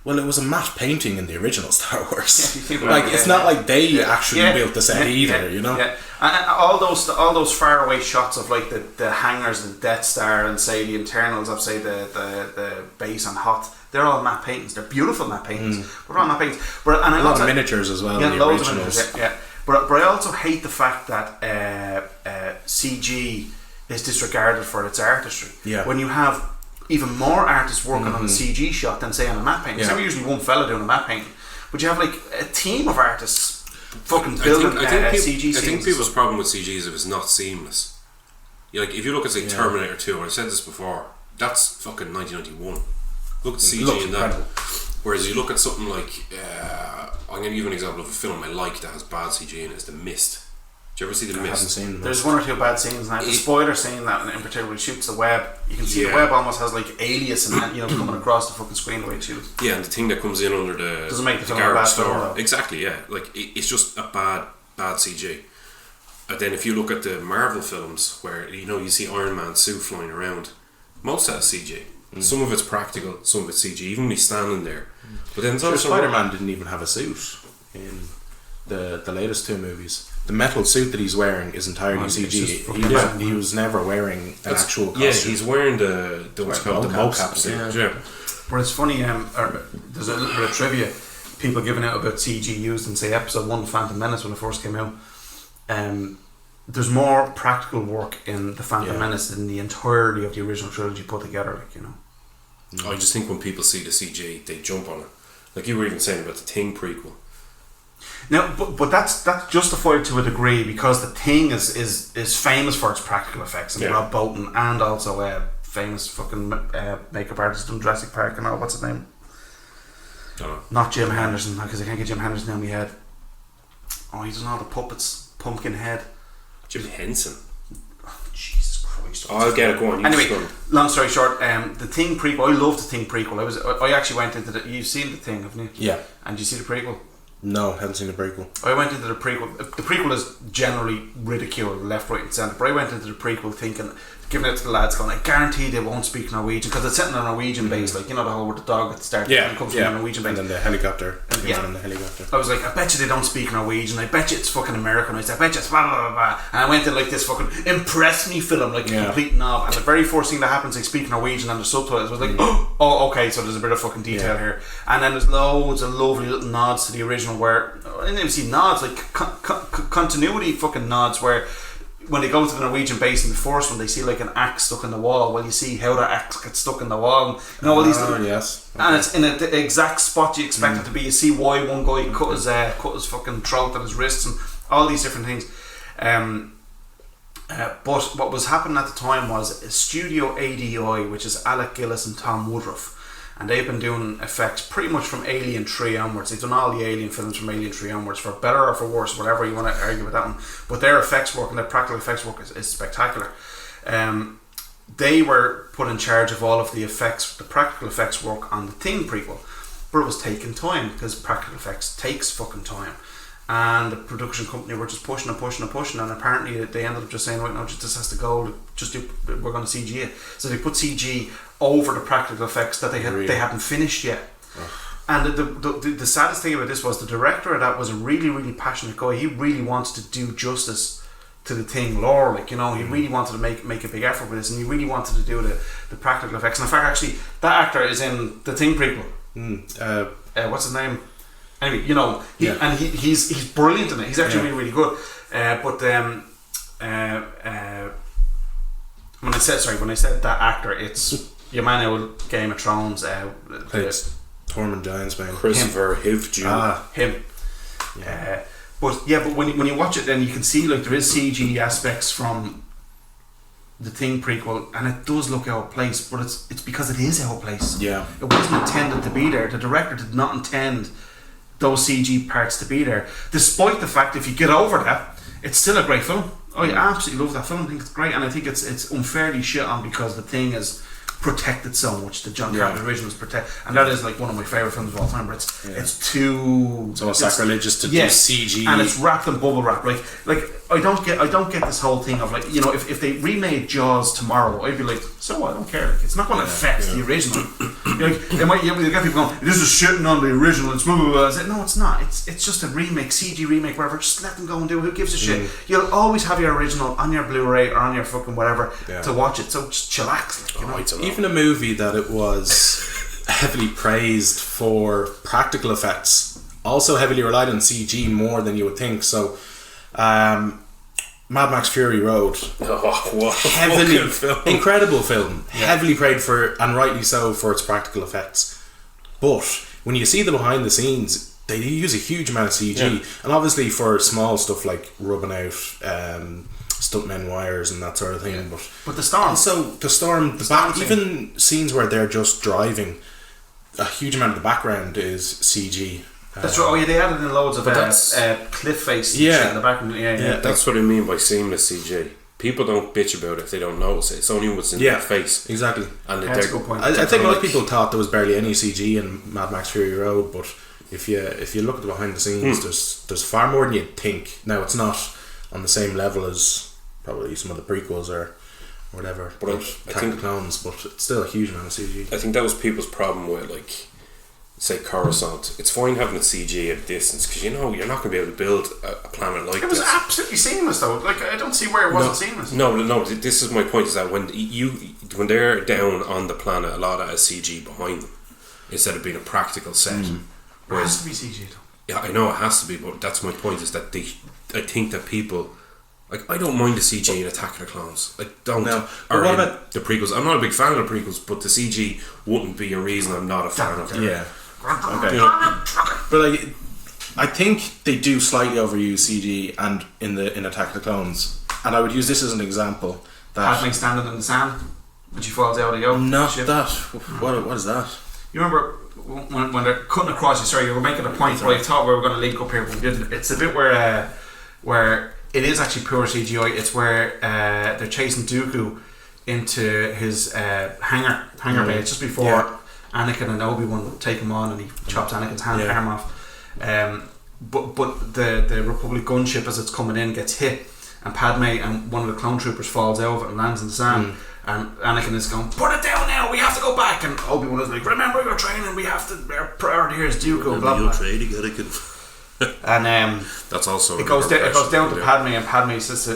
well, it was a matte painting in the original Star Wars. It's not like they actually built the set either, you know. Yeah, and all those faraway shots of like the hangars, the Death Star, and say the internals of say the base on Hoth. They're all matte paintings. They're beautiful matte paintings. But they're all matte paintings. But and a lot of miniatures as well. Yeah, in the loads originals. of miniatures. Yeah. But I also hate the fact that CG is disregarded for its artistry. Yeah. When you have even more artists working on a CG shot than say on a matte painting. Yeah. So usually one fella doing a matte painting, but you have like a team of artists fucking building CG scenes. I think people's problem with CG is if it's not seamless. Like if you look at say Terminator 2, and I've said this before, that's fucking 1991. Look at CG in that. Incredible. Whereas you look at something like I'm going to give you an example of a film I like that has bad CG in it. It's The Mist. Did you ever see The I Mist? haven't seen them. There's one or two bad scenes now. The spoiler scene that in particular he shoots the web. You can see the web almost has like alias and that, coming across the fucking screen the way it shoots. Yeah, and the thing that comes in under the doesn't make the film a garage bad store. film, though. Exactly, yeah. Like it's just a bad CG. And then if you look at the Marvel films where you see Iron Man's suit flying around, most of that's CG. Some of it's practical, some of it's CG. Even when he's standing there, but then Spider-Man didn't even have a suit in the latest two movies. The metal suit that he's wearing is entirely CG. He was never wearing an actual costume. Yeah, he's wearing the mocap suit. Yeah. But it's funny, there's a little bit of trivia people giving out about CG used in say episode 1 of Phantom Menace when it first came out. There's more practical work in the Phantom Menace than the entirety of the original trilogy put together, I just think when people see the CG, they jump on it. Like you were even saying about the Thing prequel. Now, but that's justified to a degree because the Thing is famous for its practical effects, and Rob Bottin, and also famous fucking makeup artist from Jurassic Park and all. What's his name? Don't know. Not Jim Henderson, because I can't get Jim Henderson in my head. Oh, he does all the puppets. Pumpkinhead. Jim Henson. Oh, Jesus Christ! I'll get it going. Anyway, long story short, the Thing prequel. I love the Thing prequel. I actually went into the. You've seen the Thing, haven't you? Yeah. And you see the prequel? No, haven't seen the prequel. I went into the prequel. The prequel is generally ridiculed left, right, and centre. But I went into the prequel thinking, giving it to the lads, going, I guarantee they won't speak Norwegian because it's set in a Norwegian base, like the whole where the dog at the start comes from a Norwegian base. And then the helicopter. In the helicopter. I was like, I bet you they don't speak Norwegian. I bet you it's fucking Americanized. I bet you it's blah blah blah blah. And I went in like this fucking impress me film, like a complete knob. And the very first thing that happens, they speak Norwegian and the subtitles. I was like, oh, okay, so there's a bit of fucking detail here. And then there's loads of lovely little nods to the original where I didn't even see nods, like continuity fucking nods where when they go to the Norwegian base in the first one, they see like an axe stuck in the wall. Well, you see how that axe gets stuck in the wall. And all these little, yes. Okay. And it's in the exact spot you expect it to be. You see why one guy cut his fucking throat and his wrists and all these different things. But what was happening at the time was Studio ADI, which is Alec Gillis and Tom Woodruff. And they've been doing effects pretty much from Alien 3 onwards. They've done all the Alien films from Alien 3 onwards, for better or for worse, whatever you want to argue with that one. But their effects work and their practical effects work is spectacular. They were put in charge of all of the effects, the practical effects work on the Thing prequel. But it was taking time, because practical effects takes fucking time. And the production company were just pushing, and apparently they ended up just saying, right, no, this has to go, we're going to CG it. So they put CG over the practical effects that they hadn't finished yet. And the saddest thing about this was the director of that was a really, really passionate guy. He really wanted to do justice to the Thing lore, he really wanted to make a big effort with this, and he really wanted to do the practical effects. And in fact, actually, that actor is in the Thing prequel. What's his name? Anyway, he's brilliant in it. He's actually really, really good. When I said that actor, it's your man out Game of Thrones. It's Tormund Giantsbane. Christopher Hiv Jr. Him. Yeah. But when you watch it, then you can see like there is CG aspects from the Thing prequel, and it does look out of place. But it's because it is out of place. Yeah. It wasn't intended to be there. The director did not intend those CG parts to be there. Despite the fact, if you get over that, it's still a great film. I absolutely love that film. I think it's great, and I think it's unfairly shit on because the thing is protected so much. The John Carpenter original is protected, and that is like one of my favourite films of all time. But it's too sacrilegious to do CG, and it's wrapped in bubble wrap. Like I don't get this whole thing of like, you know, if they remade Jaws tomorrow, I'd be like, so what? I don't care. Like, it's not going to affect the original. Like, you get people going, this is shitting on the original. It's blah, blah, blah. I said, no, it's not. It's just a remake, CG remake, whatever. Just let them go and do it. Who gives a shit? You'll always have your original on your Blu-ray or on your fucking whatever to watch it. So just chillax. Like, you know? Even a movie that it was heavily praised for practical effects also heavily relied on CG more than you would think. So Mad Max Fury Road, heavily incredible film, heavily praised for, and rightly so, for its practical effects. But when you see the behind the scenes, they use a huge amount of CG, and obviously for small stuff like rubbing out stuntmen wires and that sort of thing. But the storm, even scenes where they're just driving, a huge amount of the background is CG. That's right. Oh yeah, they added in loads of cliff face shit in the background. Yeah. That's what I mean by seamless CG. People don't bitch about it if they don't notice it. It's only what's in their face. Exactly. And that's a good point. I think most people thought there was barely any CG in Mad Max Fury Road, but if you look at the behind the scenes, there's far more than you'd think. Now it's not on the same level as probably some of the prequels or whatever, but Attack of the Clones, but it's still a huge amount of CG. I think that was people's problem with, like, say Coruscant. It's fine having a CG at a distance because, you know, you're not going to be able to build a planet like this. It was absolutely seamless though. Like, I don't see where it wasn't seamless. No, this is my point, is that when they're down on the planet, a lot of that is CG behind them instead of being a practical set. It has to be CG though. Yeah, I know it has to be, but that's my point, is that I think that people, like, I don't mind the CG in Attack of the Clones. I don't. No. Or what about the prequels? I'm not a big fan of the prequels, but the CG wouldn't be a reason I'm not a fan of them. Yeah. Okay. You know, but I think they do slightly overuse CG and in Attack of the Clones, and I would use this as an example. Padme standing in the sand when she falls out of the oak. Not ship. That. What is that? You remember when they're cutting across? You were making a point where I thought we were going to link up here, but we didn't. It's a bit where it is actually pure CGI. It's where they're chasing Dooku into his hangar bay. It's just before Anakin and Obi-Wan take him on, and he chops Anakin's arm off. But the Republic gunship, as it's coming in, gets hit, and Padme and one of the clone troopers falls over and lands in the sand. And Anakin is going, put it down now, we have to go back. And Obi-Wan is like, remember your training, we have to, our priority here is Dooku. Blah, blah. Training, you gotta and that's also it goes down to Padme, and Padme says to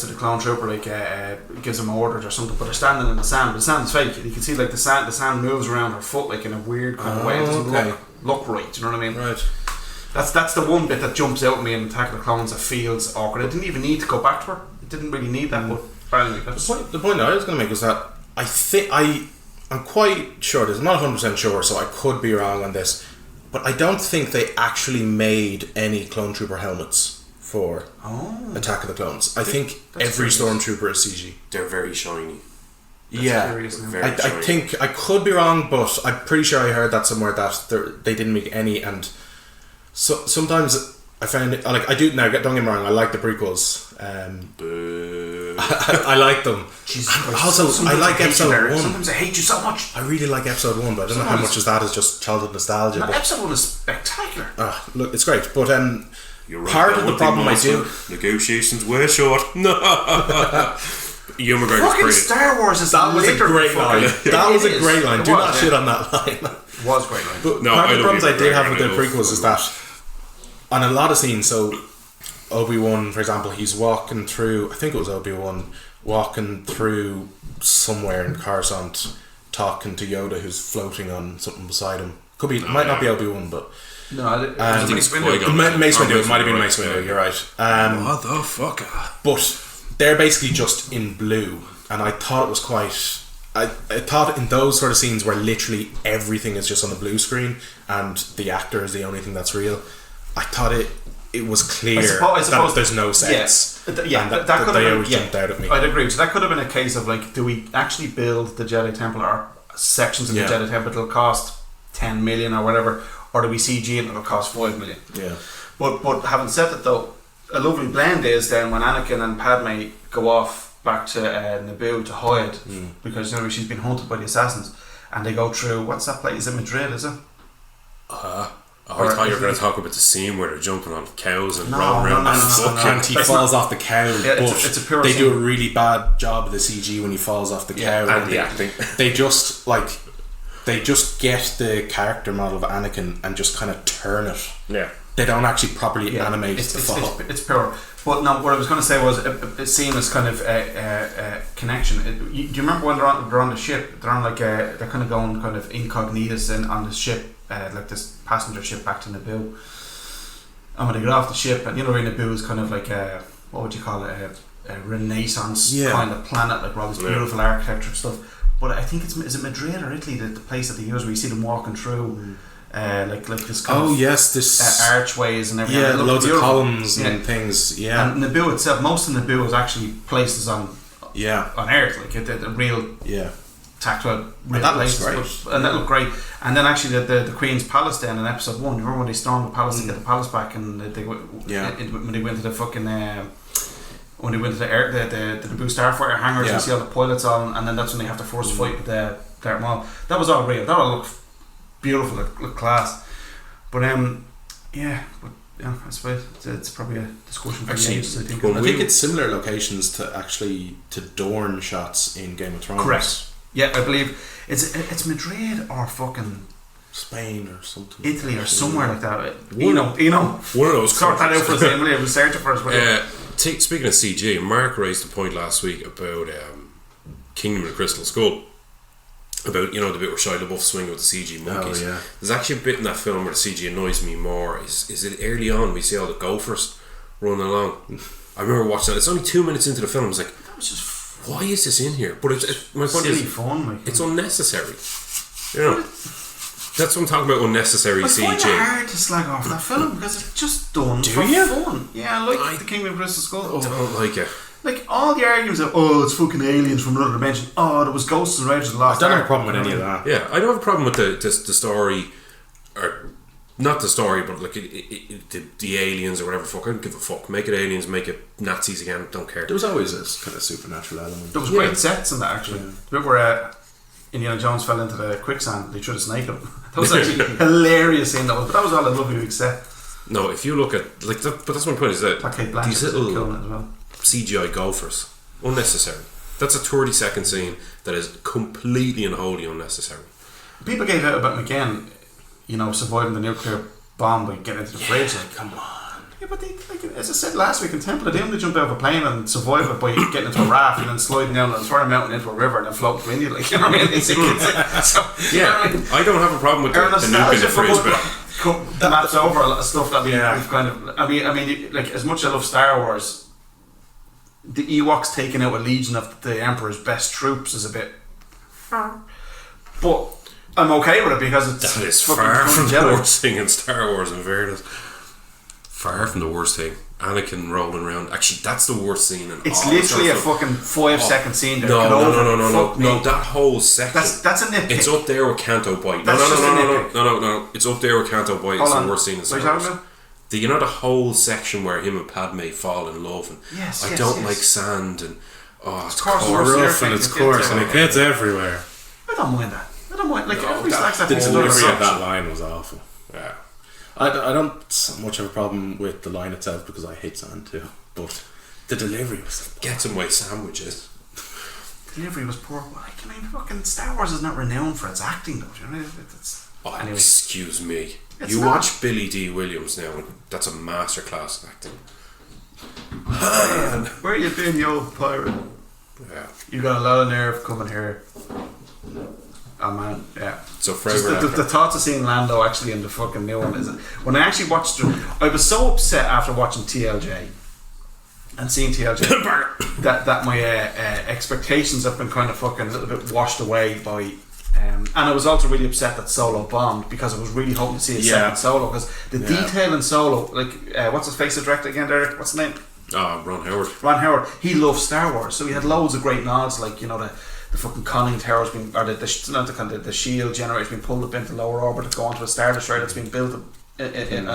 the clone trooper, like, gives him orders or something, but they're standing in the sand, but the sand is fake. You can see, like, the sand moves around her foot, like, in a weird kind of way. It doesn't look right, do you know what I mean? Right. That's the one bit that jumps out at me in Attack of the Clones that feels awkward. I didn't even need to go back to her. It didn't really need that, but apparently the point that I was going to make was that I think I'm quite sure this. I'm not 100% sure, so I could be wrong on this, but I don't think they actually made any clone trooper helmets for Attack of the Clones. I think every stormtrooper is CG. They're very shiny. I think I could be wrong, but I'm pretty sure I heard that somewhere that they didn't make any. And so sometimes I found it, like, I do now. Don't get me wrong, I like the prequels. I like them. Also, I like episode 1. Sometimes I hate you so much. I really like episode 1, but I don't know how much of that is just childhood nostalgia. No, episode 1 is spectacular. Look, it's great, but you're right, part of the problem I do. Negotiations were short. No. Ewan McGregor's fucking great. Star Wars is that was a great line. That was a great line. Do not shit on that line. It was a great line. But part of the problems I did have with the prequels is that on a lot of scenes, so Obi-Wan, for example, he's walking through, I think it was Obi-Wan walking through somewhere in Coruscant, talking to Yoda, who's floating on something beside him. Could be, might not be Obi-Wan, but no, I think it's Mace Windu. It might have been Mace Windu. You're right. What the fuck? But they're basically just in blue, and I thought it was quite. I thought in those sort of scenes where literally everything is just on the blue screen and the actor is the only thing that's real, I thought it was clear that there's no sets. That they always jumped out at me. I'd agree. So that could have been a case of, like, do we actually build the Jedi Temple, or sections of the Jedi Temple that'll cost 10 million or whatever, or do we CG and it'll cost 5 million? Yeah. But having said that though, a lovely blend is then when Anakin and Padme go off back to Naboo to hide because she's been hunted by the assassins, and they go through, what's that place? Is it Madrid? Is it? I thought you were going to talk about the scene where they're jumping on cows and No, rolling around. no, And he falls off the cow, Yeah, but it's a pure they scene. do a really bad job of the CG when he falls off the cow. and the acting. They just get the character model of Anakin and just kind of turn it. Yeah. They don't actually properly animate the fall. It's pure. But no, what I was going to say was a seamless kind of connection. Do you remember when they're on the ship? They're on they're kind of going kind of incognitus on the ship, like this passenger ship back to Naboo. And when they get off the ship, and Naboo is kind of like what would you call it? A Renaissance kind of planet, like all this beautiful architecture and stuff. But I think is it Madrid or Italy, the place that they use where you see them walking through. Like this kind of this archways and everything. Loads of columns and things. And Naboo itself, most of Naboo is actually places on Earth, like the real tactile real places. And that looked great. And then actually the Queen's Palace then in episode 1. You remember when they stormed the palace to get the palace back, and when they went to the fucking when they went to the Naboo Starfighter hangars and see all the pilots on, and then that's when they have to force fight with the Darth Maul. That was all real. That all looked beautiful, look class. But I suppose it's probably a discussion for actually, the ages, I think. I think it's similar locations to Dorne shots in Game of Thrones. Correct. Yeah, I believe it's Madrid or fucking Spain or something, Italy or somewhere like that. One of those. Sort that out for us. Emily, we'll search it for us. Speaking of CG, Mark raised a point last week about Kingdom of the Crystal Skull. About the bit where Shia LaBeouf swinging with the CG monkeys. Oh, yeah. There's actually a bit in that film where the CG annoys me more. Is it early on we see all the gophers running along? I remember watching that. It's only 2 minutes into the film. I was like, That was just why is this in here? But my point silly is, fun. Like, it's unnecessary. That's what I'm talking about. Unnecessary I CG. find it hard to slag off that film because it's just done for fun. Yeah, I like the Kingdom of Crystal Skull. I don't like it. Like all the arguments of it's fucking aliens from another dimension. There was ghosts and Raiders of the Lost I don't have a Ark. problem with any of that. Yeah, I don't have a problem with the story, or not the story, but like the aliens or whatever. Fuck, I don't give a fuck. Make it aliens, make it Nazis again. Don't care. There was always this kind of supernatural element. There was great sets in that actually. The bit where Indiana Jones fell into the quicksand, they threw a snake at him. That was actually a hilarious scene. That was all a lovely big set. No, if you look at but that's my point. Is that these little killing it as well. CGI gophers, unnecessary. That's a 30-second scene that is completely and wholly unnecessary. People gave out about McGann, surviving the nuclear bomb by getting into the fridge. Like, come on. Yeah, but as I said last week in Temple of Doom, they jumped out of a plane and survived it by getting into a raft and then sliding down a sort of mountain into a river and then floating to India. Like, you know what I mean? I don't have a problem with the nuke in the fridge, but the maps over a lot of stuff that we've kind of. I mean, like as much as I love Star Wars, the Ewoks taking out a legion of the Emperor's best troops is a bit. But I'm okay with it because that is far from the worst thing in Star Wars. In fairness, far from the worst thing. Anakin rolling around. Actually, that's the worst scene. It's literally a fucking 5-second scene. No. That whole section. That's a nitpick. It's up there with Canto Bight. No. It's up there with Canto Bight. It's the worst scene in Star Wars. The whole section where him and Padme fall in love, and I don't like sand, and it's rough and it's coarse and it gets everywhere. I don't mind that. Like everybody likes that. The delivery of that line was awful. Yeah, I don't so much have a problem with the line itself because I hate sand too, but the delivery was get some white sandwiches. Delivery was poor. I mean, fucking Star Wars is not renowned for its acting, though. Anyway. Excuse me. It's watch Billy D. Williams now, and that's a masterclass in acting. Where you been, you old pirate? Yeah. You got a lot of nerve coming here. Oh man, yeah. So the thoughts of seeing Lando actually in the fucking new one is when I actually watched it, I was so upset after watching TLJ and seeing TLJ that my expectations have been kind of fucking a little bit washed away by. And I was also really upset that Solo bombed because I was really hoping to see a second Solo because the detail in Solo, like what's his face, the director again, Derek? What's his name? Ron Howard. Ron Howard. He loves Star Wars, so he had loads of great nods, like the the fucking conning tower's been, or the shield generator's been pulled up into lower orbit to go onto a Star Destroyer that's been built in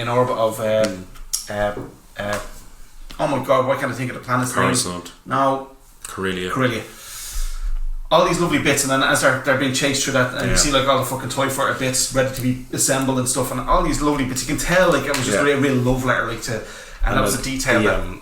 orbit of oh my god, why can't I think of the planet's name? No, Corellia. All these lovely bits, and then as they're being chased through that, and you see like all the fucking TIE fighter bits ready to be assembled and stuff, and all these lovely bits. You can tell like it was just a real love letter, like to, and that was a detail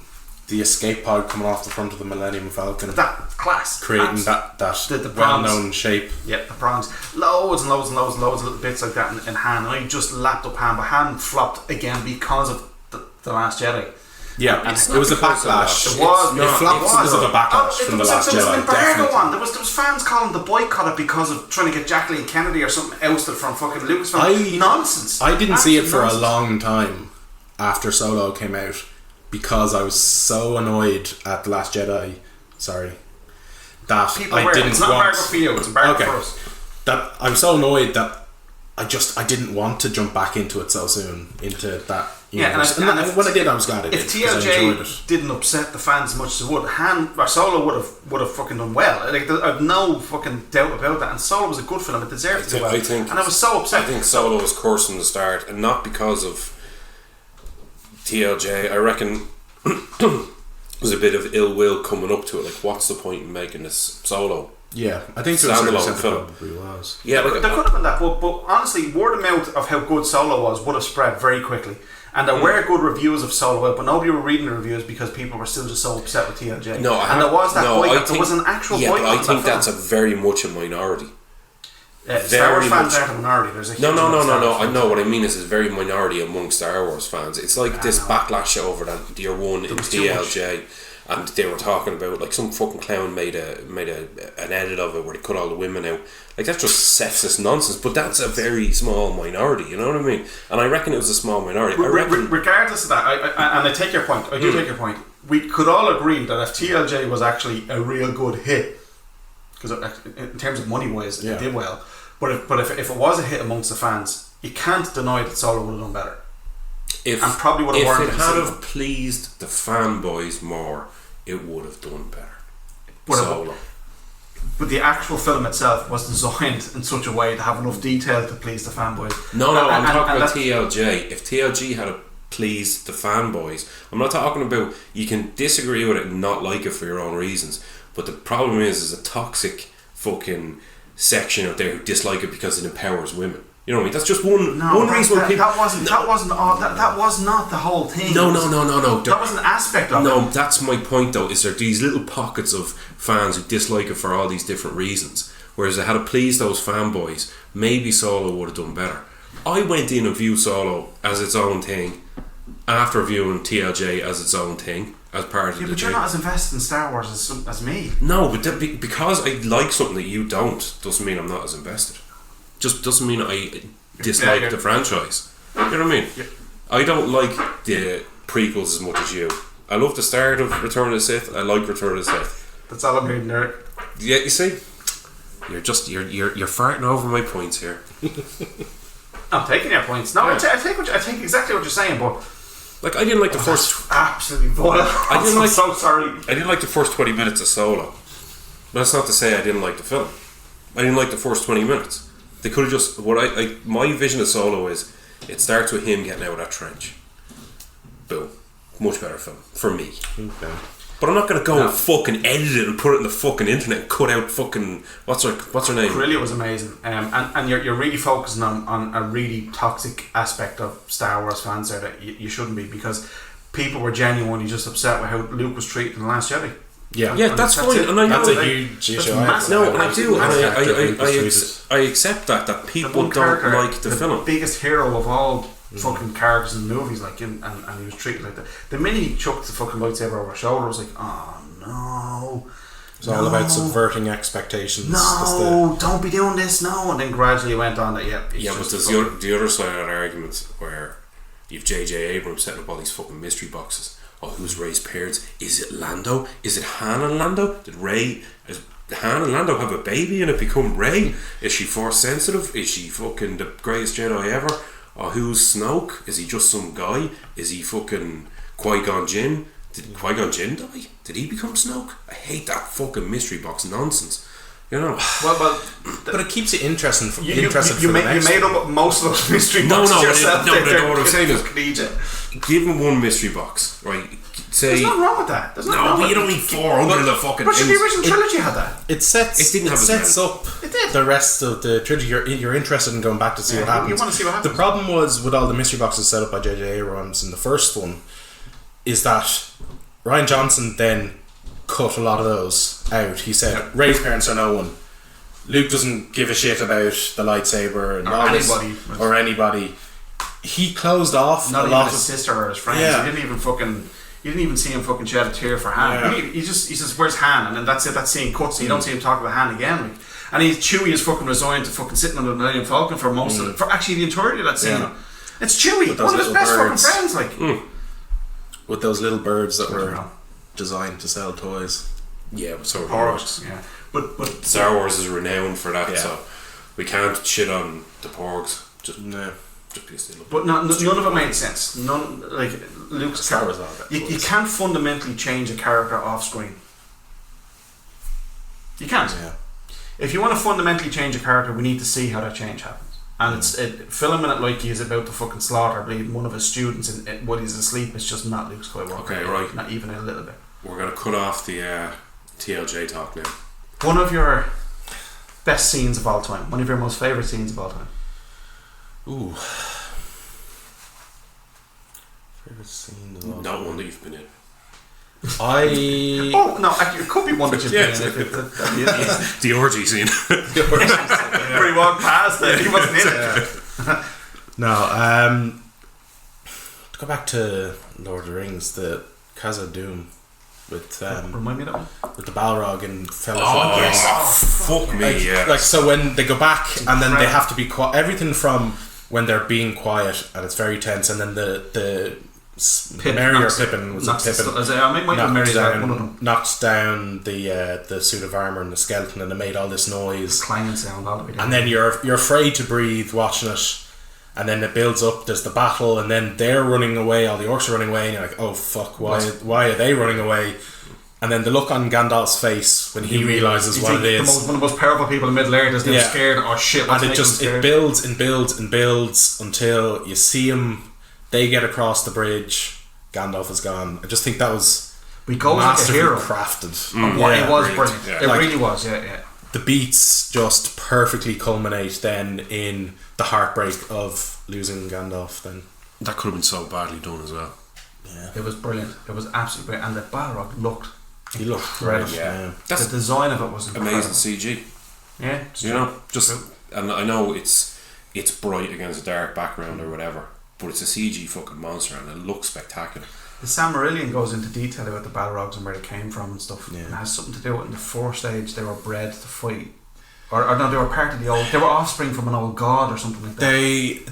the escape pod coming off the front of the Millennium Falcon. That class, creating that the well-known shape. Yeah, the prongs, loads of little bits like that in Han. And I just lapped up Han, but Han flopped again because of the Last Jedi. Yeah, it was a backlash. It was. It flopped because of a backlash from the Last Jedi. There was an embargo one. There was fans calling the boycott it because of trying to get Jacqueline Kennedy or something ousted from fucking Lucasfilm. Nonsense. I didn't see it for a long time after Solo came out because I was so annoyed at The Last Jedi. Sorry, that people I didn't it's not want. embargo for you. It's embargo for us. That I'm so annoyed that I didn't want to jump back into it so soon into that. Yeah, and when I did, I was glad I did. If TLJ didn't upset the fans as much as it would, Han or Solo would have fucking done well. Like, I've no fucking doubt about that. And Solo was a good film; it deserved to do well. And I was so upset. I think Solo was cursed from the start, and not because of TLJ. I reckon there's a bit of ill will coming up to it. Like, what's the point in making this Solo? Yeah, I think standalone film probably was. Yeah, like, there could have been that, but honestly, word of mouth of how good Solo was would have spread very quickly. And there were good reviews of Solo, but nobody were reading the reviews because people were still just so upset with TLJ. There was that boycott. There was an actual boycott. Yeah, but I think that's a very much a minority. Star Wars fans aren't a minority. There's a huge no. I know what I mean is it's very minority among Star Wars fans. It's like this backlash over that year one in TLJ, and they were talking about like some fucking clown made an edit of it where they cut all the women out. Like, that's just sexist nonsense. But that's a very small minority. You know what I mean? And I reckon it was a small minority. Regardless of that, I take your point. I do take your point. We could all agree that if TLJ was actually a real good hit, because in terms of money wise, it did well. But if it was a hit amongst the fans, you can't deny that Solo would have done better. And probably would have if it had have pleased the fanboys more, it would have done better. Solo. But the actual film itself was designed in such a way to have enough detail to please the fanboys. No, I'm talking about TLJ. If TLJ had pleased the fanboys, I'm not talking about you can disagree with it and not like it for your own reasons. But the problem is a toxic fucking section out there who dislike it because it empowers women. You know what I mean? That's just one reason why people. That was not the whole thing. No. That was an aspect of it. No, that's my point though. Is there these little pockets of fans who dislike it for all these different reasons? Whereas they had to please those fanboys, maybe Solo would have done better. I went in and viewed Solo as its own thing after viewing TLJ as its own thing. As part of the but you're not as invested in Star Wars as me. No, but because I like something that you don't doesn't mean I'm not as invested. Just doesn't mean I dislike the franchise. You know what I mean? Yeah. I don't like the prequels as much as you. I love the start of Return of the Sith. I like Return of the Sith. That's all I'm reading there. Yeah, you see, you're farting over my points here. I'm taking your points. No, yeah. I take exactly what you're saying, but. Like, I didn't like the first. Absolutely vile. I'm so sorry. I didn't like the first 20 minutes of Solo. That's not to say I didn't like the film. I didn't like the first 20 minutes. They could have just. My vision of Solo is it starts with him getting out of that trench. Boom. Much better film for me. Okay. But I'm not going to go and fucking edit it and put it in the fucking internet and cut out fucking what's her name? Corellia was amazing, and you're really focusing on a really toxic aspect of Star Wars fans there that you shouldn't be, because people were genuinely just upset with how Luke was treated in The Last Jedi. Yeah, that's fine, and I know that's a huge issue. No, I do, I accept that people don't like the film. The biggest hero of all fucking characters in movies, like and he was treated like that. The minute he chucked the fucking lightsaber over her shoulder, I was like, oh no. It's all about subverting expectations. No, don't be doing this. No, and then gradually went on that. Yeah, but there's the other side of that argument where you've J.J. Abrams setting up all these fucking mystery boxes. Oh, who's Rey's parents? Is it Lando? Is it Han and Lando? Did Han and Lando have a baby and it become Rey? Is she force sensitive? Is she fucking the greatest Jedi ever? Or who's Snoke? Is he just some guy? Is he fucking Qui-Gon Jinn? Did Qui-Gon Jinn die? Did he become Snoke? I hate that fucking mystery box nonsense. You know. Well, but it keeps you interested. You made up most of those mystery boxes yourself. No, what I'm saying is, DJ. give him one mystery box, right? Say, there's nothing wrong with that. There's nothing no, wrong but with you don't need 400 of the fucking. But the original trilogy had that. It sets up the rest of the trilogy. You're interested in going back to see what happens. You want to see what happens. The problem was with all the mystery boxes set up by J.J. Abrams in the first one is that Rian Johnson then cut a lot of those out. He said Rey's parents are no one. Luke doesn't give a shit about the lightsaber and or anybody. He closed off not a even lot his of sister or his friends. Yeah. You didn't even see him fucking shed a tear for Han. He says, "Where's Han?" And then that's it. That scene cuts. And you don't see him talking to Han again. Like, and Chewie is fucking resigned to fucking sitting on the Millennium Falcon for most of it. For actually the entirety of that scene. Yeah. It's Chewie, one of his best fucking friends. Like with those little birds that were designed to sell toys. Yeah, but so Porgs. Yeah. But Star Wars is renowned for that, so we can't shit on the Porgs. Just because they look. But none of it made sense. None, like Luke's Star Wars. You can't fundamentally change a character off screen. You can't. Yeah. If you want to fundamentally change a character, we need to see how that change happens. And filming it like he's about to fucking slaughter bleeding one of his students while he's asleep is just not Luke Skywalker. Okay, right. Not even a little bit. We're gonna cut off the TLJ talk now. One of your best scenes of all time. One of your most favourite scenes of all time. Ooh. Favourite scene of all time. Not one that you've been in. Oh no! Actually, it could be one that you've been in. The orgy scene. Where he walked past it, he wasn't in it. No. To go back to Lord of the Rings, the Casa Doom with remind me of that one. With the Balrog and Fellowship. Oh yes! Fuck me, yeah. Like so, when they go back and then they have to be quiet. Everything from when they're being quiet and it's very tense, and then the Merry or Pippin was knocks down the suit of armor and the skeleton, and it made all this noise, clanging sound all the way down. And then you're afraid to breathe watching it, and then it builds up. There's the battle, and then they're running away. All the orcs are running away, and you're like, "Oh fuck! Why are they running away?" And then the look on Gandalf's face when he realizes what it is. One of the most powerful people in Middle Earth is they're scared. Oh shit! And it builds and builds and builds until you see him. They get across the bridge. Gandalf is gone. I just think that was masterfully crafted. It was brilliant. Yeah. It really was. Yeah. The beats just perfectly culminate then in the heartbreak of losing Gandalf. Then that could have been so badly done as well. Yeah, it was brilliant. It was absolutely brilliant, and the Balrog looked. He looked great. Yeah. The design of it was incredible. Amazing CG. Yeah, and I know it's bright against a dark background or whatever. But it's a CG fucking monster and it looks spectacular. The Silmarillion goes into detail about the Balrogs and where they came from and stuff. Yeah. And it has something to do with in the Force Age they were bred to fight. Or no, they were part of the old. They were offspring from an old god or something like that.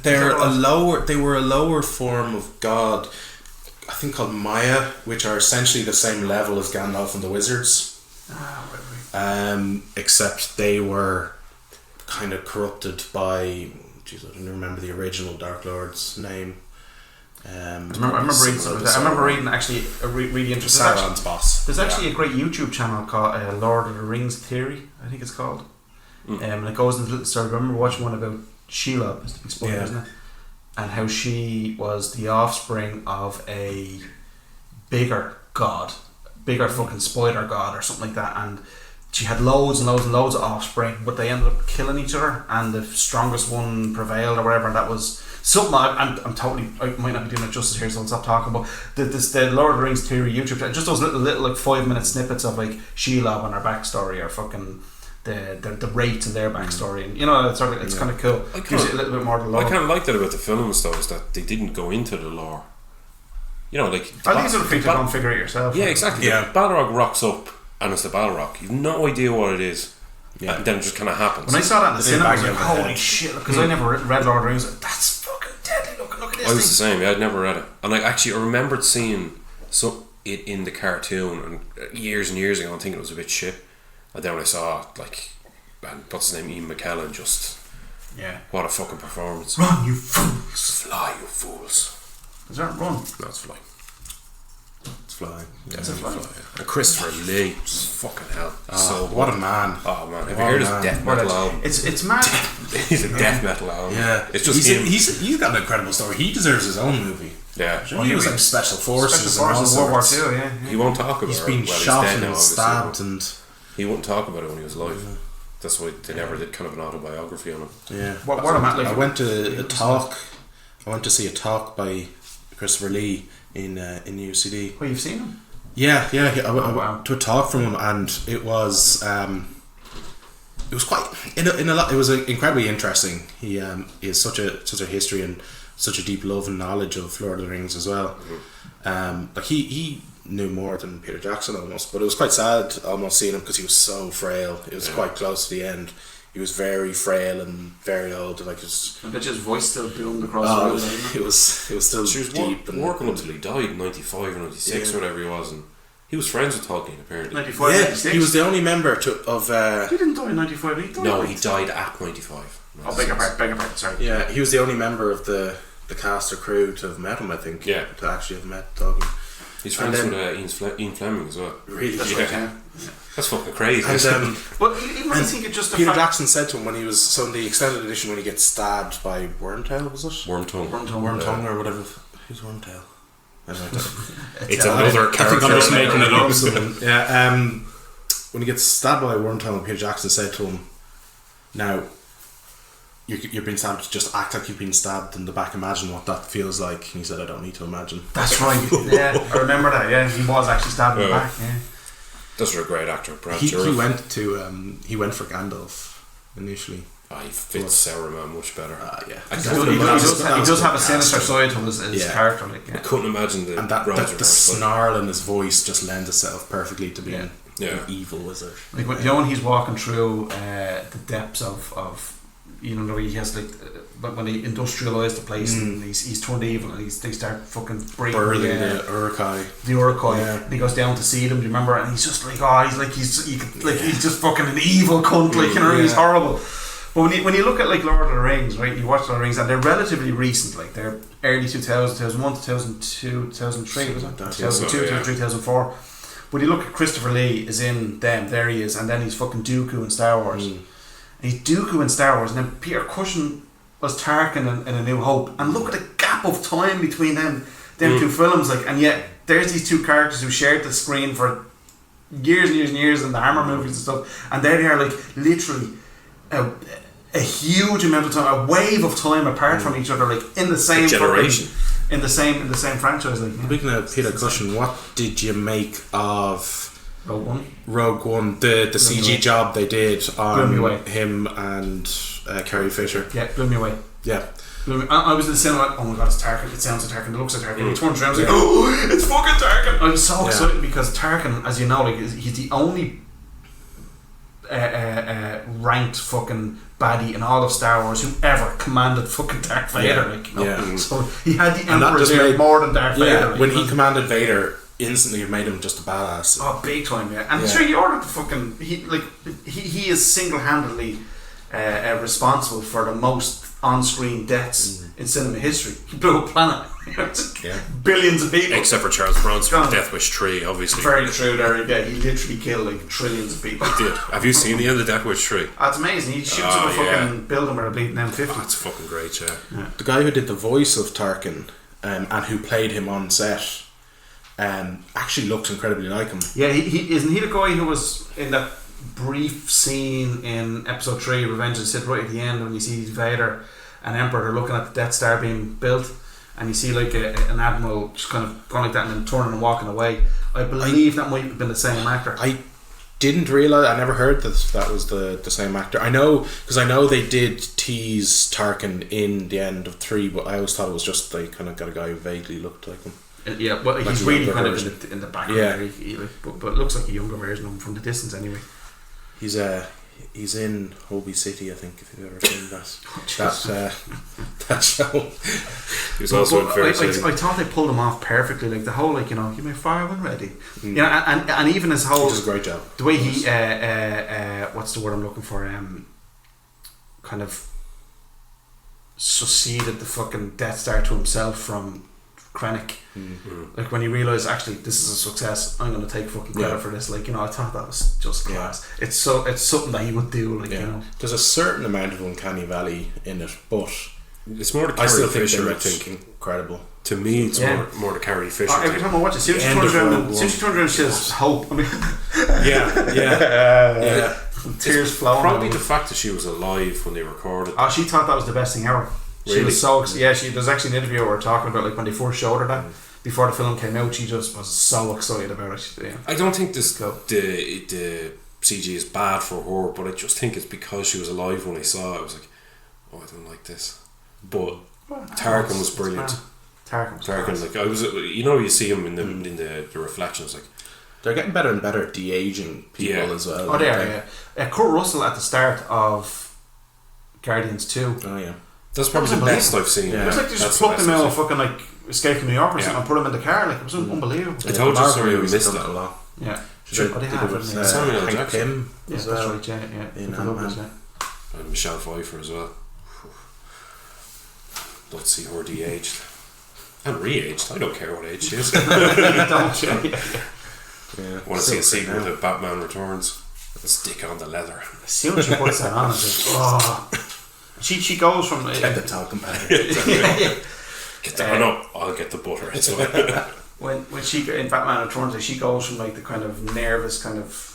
They were a lower form of god, I think called Maya, which are essentially the same level as Gandalf and the wizards. Right. Except they were kind of corrupted by. I don't remember the original Dark Lord's name. I remember reading actually a really interesting. Sauron's boss. There's actually a great YouTube channel called Lord of the Rings Theory, I think it's called. And it goes into a little story. I remember watching one about Shelob, it's the big spoiler, isn't it? And how she was the offspring of a bigger god, fucking spider god or something like that, and she had loads and loads and loads of offspring, but they ended up killing each other, and the strongest one prevailed or whatever. And that was something I might not be doing it justice here, so I'll stop talking. But the Lord of the Rings Theory YouTube, just those little like 5-minute snippets of like Shelob and her backstory, or fucking the Wraiths and their backstory, and it's kind of cool. Gives you a little bit more to lore. I kind of like that about the films though, is that they didn't go into the lore. Like I think it's sort of free to go and figure it yourself. Yeah, exactly. Yeah, Balrog rocks up. And it's the Balrog. You've no idea what it is. Yeah. And then it just kind of happens. When I saw that in the cinema, I was like, holy shit, because I never read Lord of the Rings. That's fucking deadly. Look at this. I was the same. I'd never read it. And I remembered seeing it in the cartoon and years and years ago, and thinking it was a bit shit. And then when I saw what's his name, Ian McKellen, just what a fucking performance. Run, you fools. Fly, you fools. Is that run? No, it's fly. Fly. That's a fly. And Christopher Lee, fucking hell. So what a man. Oh man, have you heard his death metal album? It's mad. He's a death metal album. Yeah, it's just him. He's got an incredible story. He deserves his own movie. Yeah, He was like special forces and all World War sorts. II. Yeah. he won't talk about He's it. been Well, shot he's dead and now, obviously, stabbed but and he wouldn't talk about it when he was alive. That's why they never did kind of an autobiography on him. yeah. What a man! Like, I went to a talk. I went to see a talk by Christopher Lee in UCD. Oh, you've seen him? Yeah. I wow. went to a talk from him, and it was quite in a lot. It was incredibly interesting. He has such a history and such a deep love and knowledge of Lord of the Rings as well. Like he knew more than Peter Jackson almost, but it was quite sad almost seeing him because he was so frail. It was quite close to the end. He was very frail and very old. Like I bet his voice still boomed across the room. it was still She was deep and working until he died in 95 or 96 or whatever he was, and he was friends with Tolkien apparently. 95, 96. he was the only member of. He didn't die in 95. He died. No, he died at 95. Oh, beg your pardon. Sorry. Yeah, he was the only member of the cast or crew to have met him. I think. Yeah. To actually have met Tolkien. He's friends with Ian Fleming as well. Really? That's right. Yeah. That's fucking crazy. And But even I think it's just Peter Jackson said to him when he was in the extended edition when he gets stabbed by Wormtail, was it? Wormtongue Wormtongue or whatever. Who's Wormtail? I don't know. It's another character. I think I'm just making it up. Someone. Yeah. When he gets stabbed by Wormtail, Peter Jackson said to him, "Now, you're being stabbed. Just act like you've been stabbed in the back. Imagine what that feels like." And he said, "I don't need to imagine." That's right. Yeah, I remember that. Yeah, he was actually stabbed in the back. Yeah. Those are a great actor. He went for Gandalf initially. He fits Sauron much better. Yeah. He does have a sinister side to his character. Like, I couldn't imagine the the snarl in his voice just lends itself perfectly to being an evil wizard. Like when he's walking through the depths of where he has when they industrialise the place and he's turned evil and they start fucking breaking the Uruk-hai. And he goes down to see them. Do you remember? And he's just like he's just fucking an evil cunt. He's horrible. But when you look at like Lord of the Rings, right? You watch Lord of the Rings and they're relatively recent. Like they're early 2000, 2001, 2002, 2003, was it? 2002, 2003, 2004. But you look at Christopher Lee is in them. There he is, and then he's fucking Dooku in Star Wars. And he's Dooku in Star Wars, and then Peter Cushing was Tarkin in A New Hope. And look at the gap of time between them two films, and yet there's these two characters who shared the screen for years and years and years in the Hammer movies and stuff, and there they are, like literally a huge amount of time, a wave of time apart from each other, like in the same generation, in the same franchise. Like, speaking of Peter Cushing, what did you make of Rogue One? The CG job they did on away. him and Carrie Fisher. Yeah, blew me away. Yeah. I was in the cinema. Oh my god, it's Tarkin! It sounds like Tarkin. It looks like Tarkin. He turns around, I was like, "Oh, it's fucking Tarkin!" I was so excited because Tarkin, as you know, like he's the only ranked fucking baddie in all of Star Wars who ever commanded fucking Darth Vader. So he had the Emperor there more than Darth Vader. When he commanded Vader, instantly it made him just a badass. Oh, big time, yeah. And sure, he ordered the fucking. He is single-handedly responsible for the most on-screen deaths in cinema history. He blew a planet. Billions of people. Except for Charles Bronson, Death Wish 3, obviously. Very true there. Yeah, he literally killed like trillions of people. He did. Have you seen the end of Death Wish 3? That's amazing. He shoots up a fucking building where a bleeding M50. That's fucking great, yeah. The guy who did the voice of Tarkin and who played him on set actually looks incredibly like him. Yeah, he isn't he the guy who was in that brief scene in episode 3 Revenge of the Sith right at the end when you see Vader and Emperor are looking at the Death Star being built and you see like an admiral just kind of going like that and then turning and walking away. I believe that might have been the same actor. I didn't realise, I never heard that was the same actor. I know, because I know they did tease Tarkin in the end of 3, but I always thought it was just they kind of got a guy who vaguely looked like him. Yeah, well, he's really kind of in the background. Yeah. But it looks like a younger version of him from the distance anyway. He's in Hobie City, I think, if you've ever seen that. That show. He's also in Ferris. I thought they pulled him off perfectly, like the whole, like, you know, give me fire when ready. You know, and even his whole. He does a great job. The way he, what's the word I'm looking for? Kind of succeeded the fucking Death Star to himself from Krennic. Like when he realised actually this is a success, I'm going to take fucking credit for this. Like, you know, I thought that was just class. It's something that he would do. Like, you know, there's a certain amount of uncanny valley in it, but it's more the I still Carrie think Fisher. they're I think incredible. to me, it's more the Carrie Fisher. Every time I watch it, see if she turns around, she says hope. I mean, yeah. Tears flowing. Probably the fact that she was alive when they recorded. Oh, she thought that was the best thing ever. She Really? was so there's actually an interview where we're talking about like when they first showed her that before the film came out. She just was so excited about it. Yeah. I don't think the CG is bad for her, but I just think it's because she was alive when I saw it. I was like, oh, I don't like this. But Tarkin was brilliant. Tarkin, like I was, you know, you see him in the reflections, like They're getting better and better at de-aging people as well. Oh, they are. Kurt Russell at the start of Guardians 2. Oh yeah. That's probably the best I've seen. It was like they just plucked him out of fucking like Escape from New York or something and put him in the car. Like, it was unbelievable. I told you, sorry, I missed that that. a lot. Yeah. They did with Samuel Hank Jackson. Pym That's as well. right. Yeah. In Lovely, Madman. And Michelle Pfeiffer as well. Don't see her de-aged. And re-aged. I don't care what age she is. Don't you? Yeah. Want to see a sequel to Batman Returns? Stick on the leather. As soon as she puts that on, it's like, oh. She goes from Get the talcum powder. Get the I'll get the butter. It's fine. when she in Batman Returns, like, she goes from like the kind of nervous kind of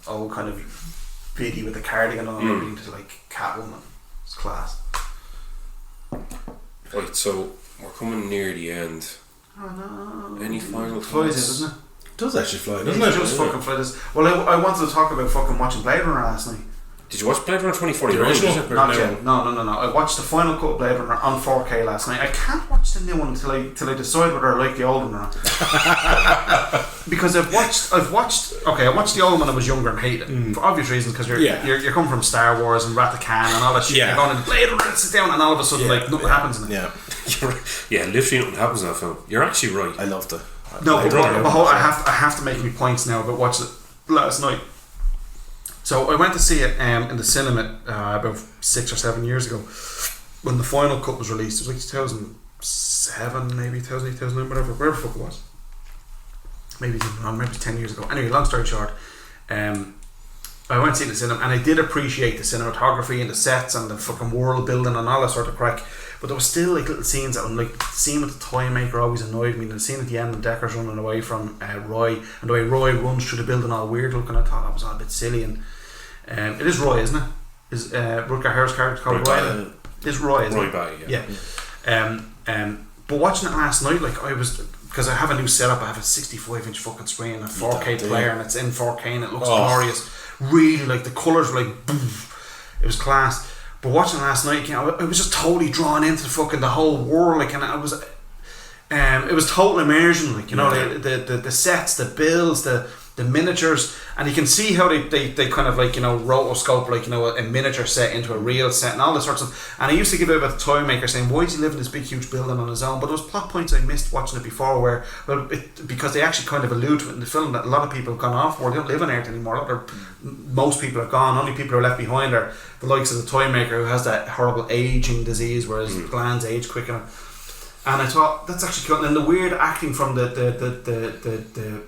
old kind of biddy with the cardigan on and everything to like Catwoman. It's class. Right, so we're coming near the end. Oh no! Any final flies, thoughts? isn't it? It does actually fly, doesn't It it? just fucking flies. Well, I wanted to talk about fucking watching Blade Runner last night. Did you watch Blade Runner 2049? The original? Did you? Not yet. No. I watched the final cut of Blade Runner on 4K last night. I can't watch the new one until I decide whether I like the old one or not. Because I watched the old one when I was younger and hated it for obvious reasons, because you're coming from Star Wars and Rat the Can and all that shit. Yeah. You're going in Blade Runner, sit down, and all of a sudden like nothing happens in it. Yeah. Literally nothing happens in that film. You're actually right. I loved it. No, but I have to make me points now about watching it last night. So I went to see it in the cinema about 6 or 7 years ago when the final cut was released. It was like 2007, maybe 2008, 2009, whatever the fuck it was. Maybe even wrong, maybe 10 years ago. Anyway, long story short, I went to see it in the cinema, and I did appreciate the cinematography and the sets and the fucking world building and all that sort of crack. But there was still like little scenes that, like the scene with the toy maker always annoyed me, and the scene at the end when Decker's running away from Roy, and the way Roy runs through the building all weird looking, I thought that was all a bit silly. And it is Roy, isn't it? Is Rutger Hauer's character called Roy? It's Roy, isn't Roy it? Batty, yeah. But watching it last night, like I was, because I have a new setup. I have a 65-inch fucking screen, a 4K player, and it's in 4K, and it looks glorious. Really, like the colours were like, boom. It was class. But watching it last night, I was just totally drawn into the whole world, like, and it was total immersion, like, you know, the sets, the builds, the miniatures, and you can see how they kind of like, you know, rotoscope like, you know, a miniature set into a real set and all this sorts of. And I used to give it about the toy maker saying, why does he live in this big huge building on his own? But there was plot points I missed watching it before where, because they actually kind of allude to it in the film that a lot of people have gone off or they don't live on Earth anymore. Most people are gone. Only people who are left behind are the likes of the toy maker who has that horrible aging disease where his glands age quicker. And I thought that's actually cool. And the weird acting from the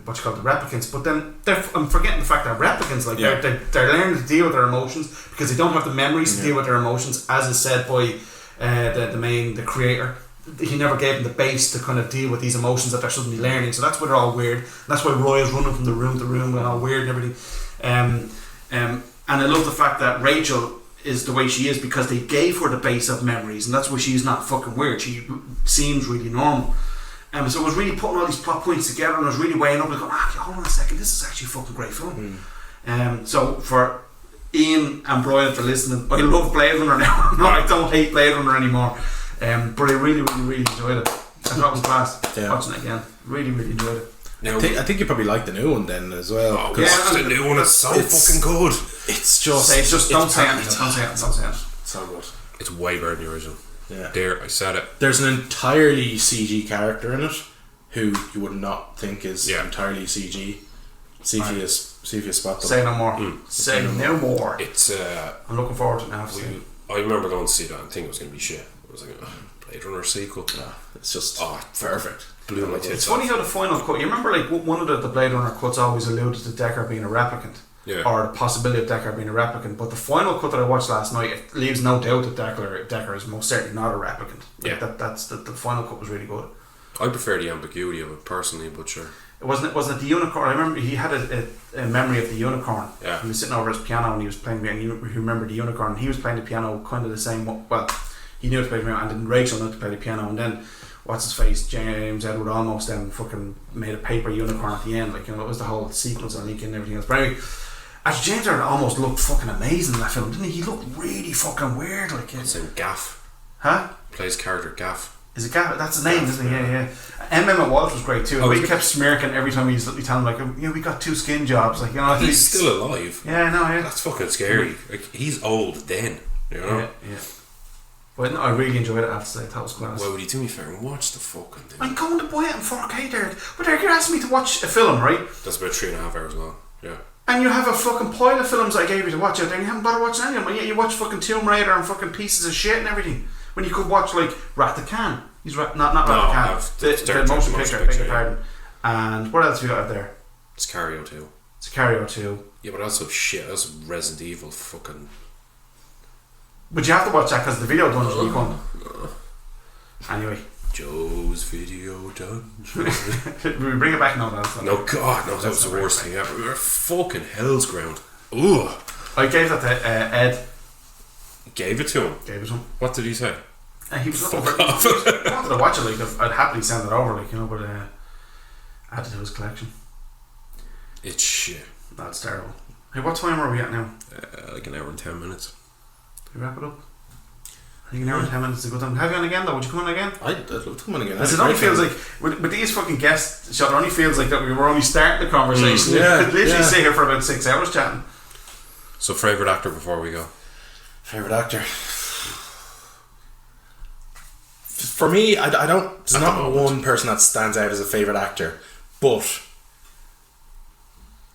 what you call the replicants, but then I'm forgetting the fact that replicants, like they're learning to deal with their emotions because they don't have the memories to deal with their emotions, as is said by the creator. He never gave them the base to kind of deal with these emotions that they're suddenly learning. So that's why they're all weird. That's why Roy is running from the room to room and all weird and everything. And I love the fact that Rachel is the way she is because they gave her the base of memories, and that's why she's not fucking weird. She seems really normal. So I was really putting all these plot points together, and I was really weighing up and going, hold on a second, this is actually a fucking great film. So for Ian and Brian, if they're listening, I love Blade Runner now. No, I don't hate Blade Runner anymore. But I really, really, really enjoyed it. I thought it was class watching it again. Really, really enjoyed it. Now, I think you probably like the new one then as well. Oh, yeah, the new one is so fucking good. It's just don't say it. So good. It's way better than the original. Yeah. There, I said it. There's an entirely CG character in it who you would not think is entirely CG. See if you spot them. Say no more. Say no more. It's I'm looking forward to it now. I remember going to see that and thinking it was going to be shit. was like, Blade Runner sequel. It's just perfect. Blew my tits It's funny how the final cut. You remember, like one of the Blade Runner cuts always alluded to Deckard being a replicant, or the possibility of Deckard being a replicant. But the final cut that I watched last night, it leaves no doubt that Deckard is most certainly not a replicant. Like that's the final cut was really good. I prefer the ambiguity of it personally, but sure. It wasn't the unicorn. I remember he had a memory of the unicorn. Yeah. He was sitting over his piano and he was playing. And you remember the unicorn? He was playing the piano kind of the same. Well, he knew to play the piano, and then Rachel knew to play the piano, and then what's his face, James Edward almost then fucking made a paper unicorn at the end. Like, you know, it was the whole sequence and and everything else. But anyway, actually, James Edward almost looked fucking amazing in that film, didn't he? He looked really fucking weird. Like, it's in Gaff. Huh? Plays character Gaff. Is it Gaff? That's his name, isn't it? Yeah. Emmett Walsh was great too. He kept smirking every time he's telling him, like, we got 2 skin jobs. Like, you know, he's still alive. Yeah, no, yeah. That's fucking scary. Like, he's old then, you know. Yeah. But no, I really enjoyed it. I have to say, that was class. Why would you do me a favour and watch the fucking thing? I'm going to buy it in 4K there. But you're asking me to watch a film, right? That's about 3.5 hours long. Yeah. And you have a fucking pile of films I gave you to watch out there, and you haven't bothered watching any of them. And yet you watch fucking Tomb Raider and fucking pieces of shit and everything. When you could watch like Rat the Can. He's not Rat the Can. The motion picture. Beg your pardon. And what else have you got out there? Sicario 2. Sicario 2. Yeah, but also shit. That's Resident Evil fucking. But you have to watch that because the video dungeon you can. Anyway. Joe's Video Dungeon. We bring it back now. No, God, no, that was the worst thing ever. We were fucking hell's ground. Ugh. I gave that to Ed. Gave it to him? Gave it to him. What did he say? He was looking for it. I wanted to watch it, like, I'd happily send it over, like, you know, but add it to his collection. It's shit. That's terrible. Hey, what time are we at now? Like an hour and 10 minutes. Can we wrap it up? I think an hour and 10 minutes is a good time. Have you on again though? Would you come on again? I'd love to come on again. Because it only feels like, with these fucking guests, it only feels like that we were only starting the conversation. We could literally sit here for about 6 hours chatting. So, favourite actor before we go? Favourite actor? For me, I don't. There's not one person that stands out as a favourite actor, but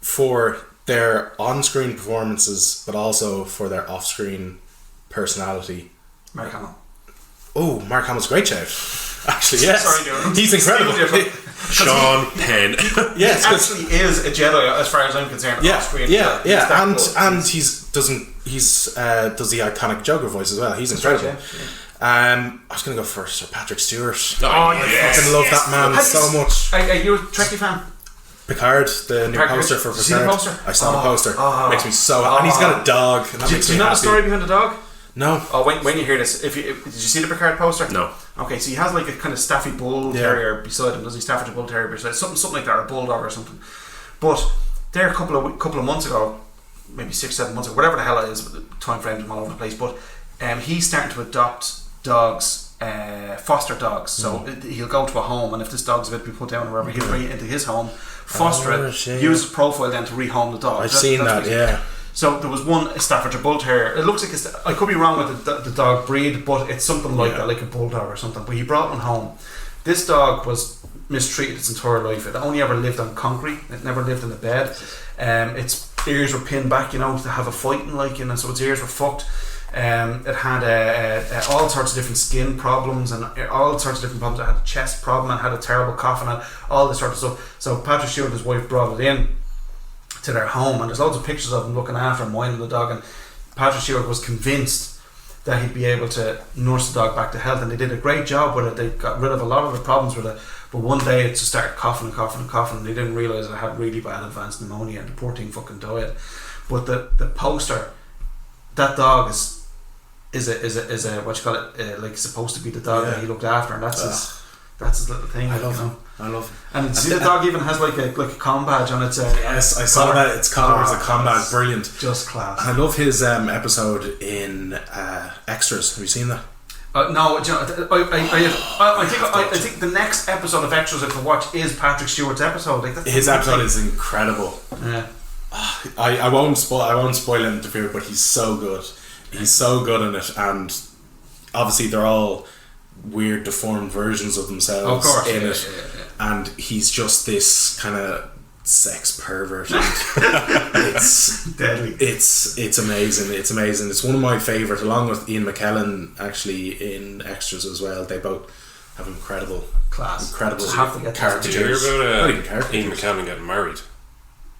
for their on-screen performances, but also for their off-screen personality. Mark Hamill. Oh, Mark Hamill's a great shout. Actually, yes. Sorry, dude. He's incredible. Sean Penn. Yes, he actually is a Jedi as far as I'm concerned. Off-screen. Yeah. And does the iconic Joker voice as well. He's incredible. I was going to go for Sir Patrick Stewart. I fucking love that man so much. Are you a Trekkie fan? Picard, the new poster for Picard. Did you see the poster? I saw the poster. Makes me so happy. And he's got a dog. And that makes me do you know happy. the story behind the dog? No. Oh, when you hear this, did you see the Picard poster? No. Okay, so he has like a kind of Staffy Bull Terrier beside him. Does he? Staffordshire Bull Terrier beside something like that, or a Bulldog or something. But there a couple of months ago, maybe 6-7 months ago, whatever the hell it is, the time frames are all over the place. But he's starting to adopt dogs, foster dogs. So he'll go to a home, and if this dog's about to be put down or wherever, he'll bring it into his home, foster it, use his profile then to rehome the dog. I've seen that, yeah. So there was one Staffordshire Bull Terrier. It looks like I could be wrong with the dog breed, but it's something like that, like a bulldog or something. But he brought one home. This dog was mistreated its entire life. It only ever lived on concrete. It never lived in a bed. Its ears were pinned back, to have a fighting, so its ears were fucked. It had all sorts of different skin problems and all sorts of different problems. It had a chest problem and had a terrible cough and all this sort of stuff. So Patrick Stewart and his wife brought it in to their home, and there's loads of pictures of him looking after him, minding the dog, and Patrick Stewart was convinced that he'd be able to nurse the dog back to health, and they did a great job with it. They got rid of a lot of the problems with it, but one day it just started coughing, and they didn't realise it had really bad advanced pneumonia, and the poor thing fucking died. But the poster, that dog is a what you call it, like supposed to be the dog that he looked after, and that's his little thing. I love him. And see, the dog even has like a com badge on its. Yes, I saw that. Its collar is a com badge. Brilliant. Just class. I love his episode in Extras. Have you seen that? No, I think the next episode of Extras I could watch is Patrick Stewart's episode. His episode is incredible. Yeah. I won't spoil it for you, but he's so good. He's so good in it, and obviously they're all weird, deformed versions of themselves in it. And he's just this kind of sex pervert. It's deadly. It's amazing. It's amazing. It's one of my favourites, along with Ian McKellen, actually in Extras as well. They both have incredible Did you hear caricatures. about Ian McKellen getting married?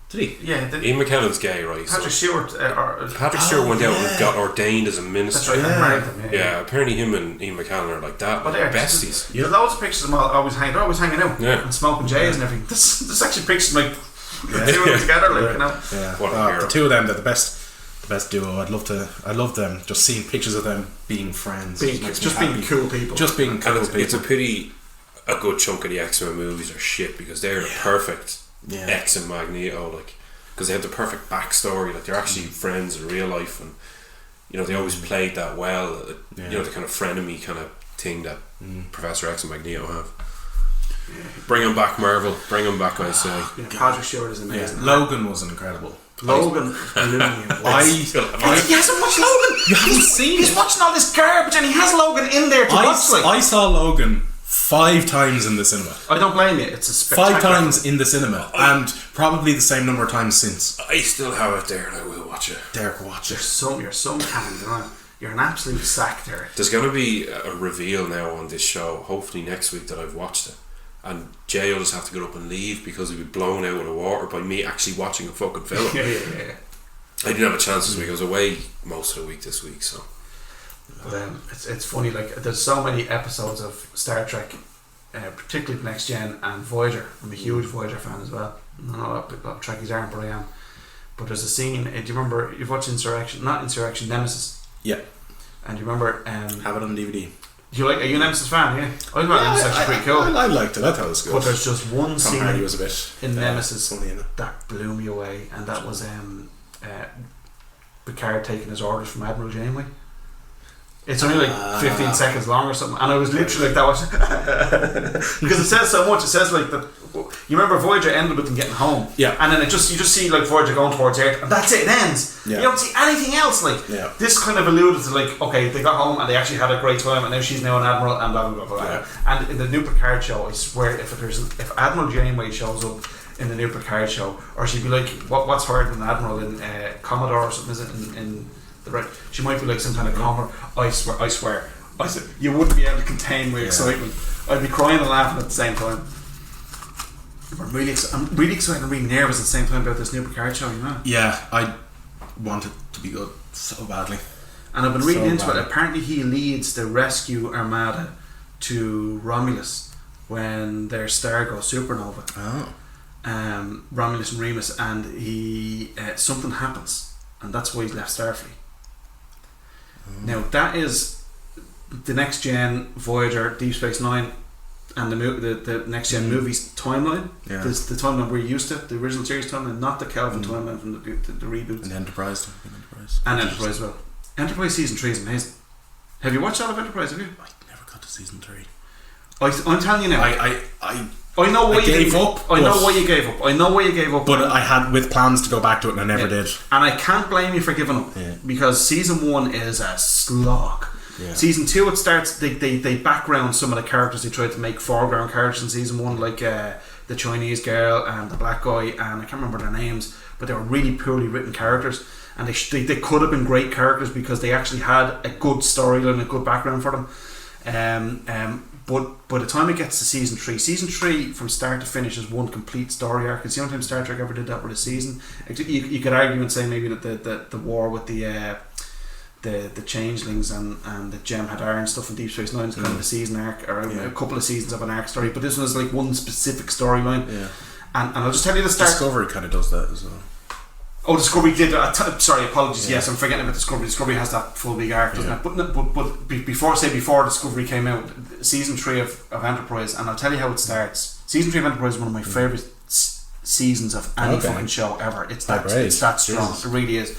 Did he? Yeah. Ian McKellen's gay, right? Patrick Stewart. Patrick Stewart went out and got ordained as a minister. That's right. Married them. Yeah, apparently him and Ian McKellen are like that. But Like they're besties. There's loads of pictures of them always hanging out Yeah. and smoking J's and everything. There's actually pictures of like the two of them together, like, you know. Yeah. What a hero. The two of them, they're the best duo. I love them. Just seeing pictures of them being friends. Makes me Just happy. being cool people. Just being cool people. It's a pity a good chunk of the X-Men movies are shit because they're the perfect X and Magneto, like, because they have the perfect backstory, like they're actually friends in real life, and you know they always played that well. You know, the kind of frenemy kind of thing that Professor X and Magneto have. Bring him back, Marvel. Bring him back, I say. Yeah, Patrick Stewart is amazing. Logan was incredible. Logan, I he hasn't watched Logan. You haven't seen He's it. watching all this garbage, and he has Logan in there to watch. Like, I saw Logan 5 times in the cinema. I don't blame you. It's a spectacular 5 times in the cinema, and probably the same number of times since. I still have it there, and I will watch it. Derek, watch it. You're so kind, you know. You're an absolute sack there. There's going to be a reveal now on this show, hopefully next week, that I've watched it. And Jay will just have to get up and leave because he'll be blown out of the water by me actually watching a fucking film. Yeah. I didn't have a chance this week. I was away most of the week this week, so. But it's funny, like, there's so many episodes of Star Trek, particularly Next Gen and Voyager. I'm a huge Voyager fan as well. I know a lot of Trekkies aren't, but I am. But there's a scene, do you remember, you've watched Nemesis? Yeah. And you remember... Have it on DVD. Are you a Nemesis fan, yeah? I thought Nemesis was actually pretty cool. I liked it, I thought it was good. But there's just one Tom scene Hardy was a bit in Nemesis funny, innit? that blew me away, and that was Picard taking his orders from Admiral Janeway. It's only like 15 seconds long or something, and I was literally like that was because it says so much. It says like that. You remember Voyager ended with them getting home, and then you just see like Voyager going towards Earth, and that's it. It ends. You don't see anything else. Like this kind of alluded to like, okay, they got home and they actually had a great time, and now she's now an admiral, and blah blah blah blah. And in the new Picard show, I swear, if Admiral Janeway shows up in the new Picard show, or she'd be like, what's higher than an admiral in Commodore or something? Is it in the right? She might be like some kind of Commodore. I swear. I said you wouldn't be able to contain my excitement. I'd be crying and laughing at the same time. I'm really excited and really nervous at the same time about this new Picard show, you know? Yeah, I want it to be good so badly. And I've been reading into it. Apparently he leads the rescue armada to Romulus when their star goes supernova. Romulus and Remus, and he something happens, and that's why he's left Starfleet. Now that is the Next Gen, Voyager, Deep Space Nine, and the Next Gen movies timeline. The timeline we're used to, the original series timeline, not the Kelvin timeline from the reboots. And Enterprise. And Enterprise as well. Enterprise season 3 is amazing. Have you watched all of Enterprise? Have you? I never got to season 3. I'm telling you now. I know why you gave up. I know why you gave up. I know why you gave up. But I had with plans to go back to it, and I never did. And I can't blame you for giving up because season 1 is a slog. Season 2, it starts. They background some of the characters. They tried to make foreground characters in season 1, like the Chinese girl and the black guy, and I can't remember their names, but they were really poorly written characters. And they could have been great characters because they actually had a good storyline, a good background for them. But by the time it gets to season 3 from start to finish is one complete story arc. It's the only time Star Trek ever did that with a season. You could argue and say maybe that the war with the changelings and the Jem'Hadar and stuff in Deep Space Nine is kind of a season arc, or a couple of seasons of an arc story. But this one is like one specific storyline. And I'll just tell you the start. Discovery kind of does that as well. Oh, Discovery did. Sorry, apologies. Yes, I'm forgetting about Discovery. Discovery has that full big arc, doesn't it? But before Discovery came out, season 3 of Enterprise, and I'll tell you how it starts. Season 3 of Enterprise is one of my favourite seasons of any fucking show ever. It's that strong. It really is.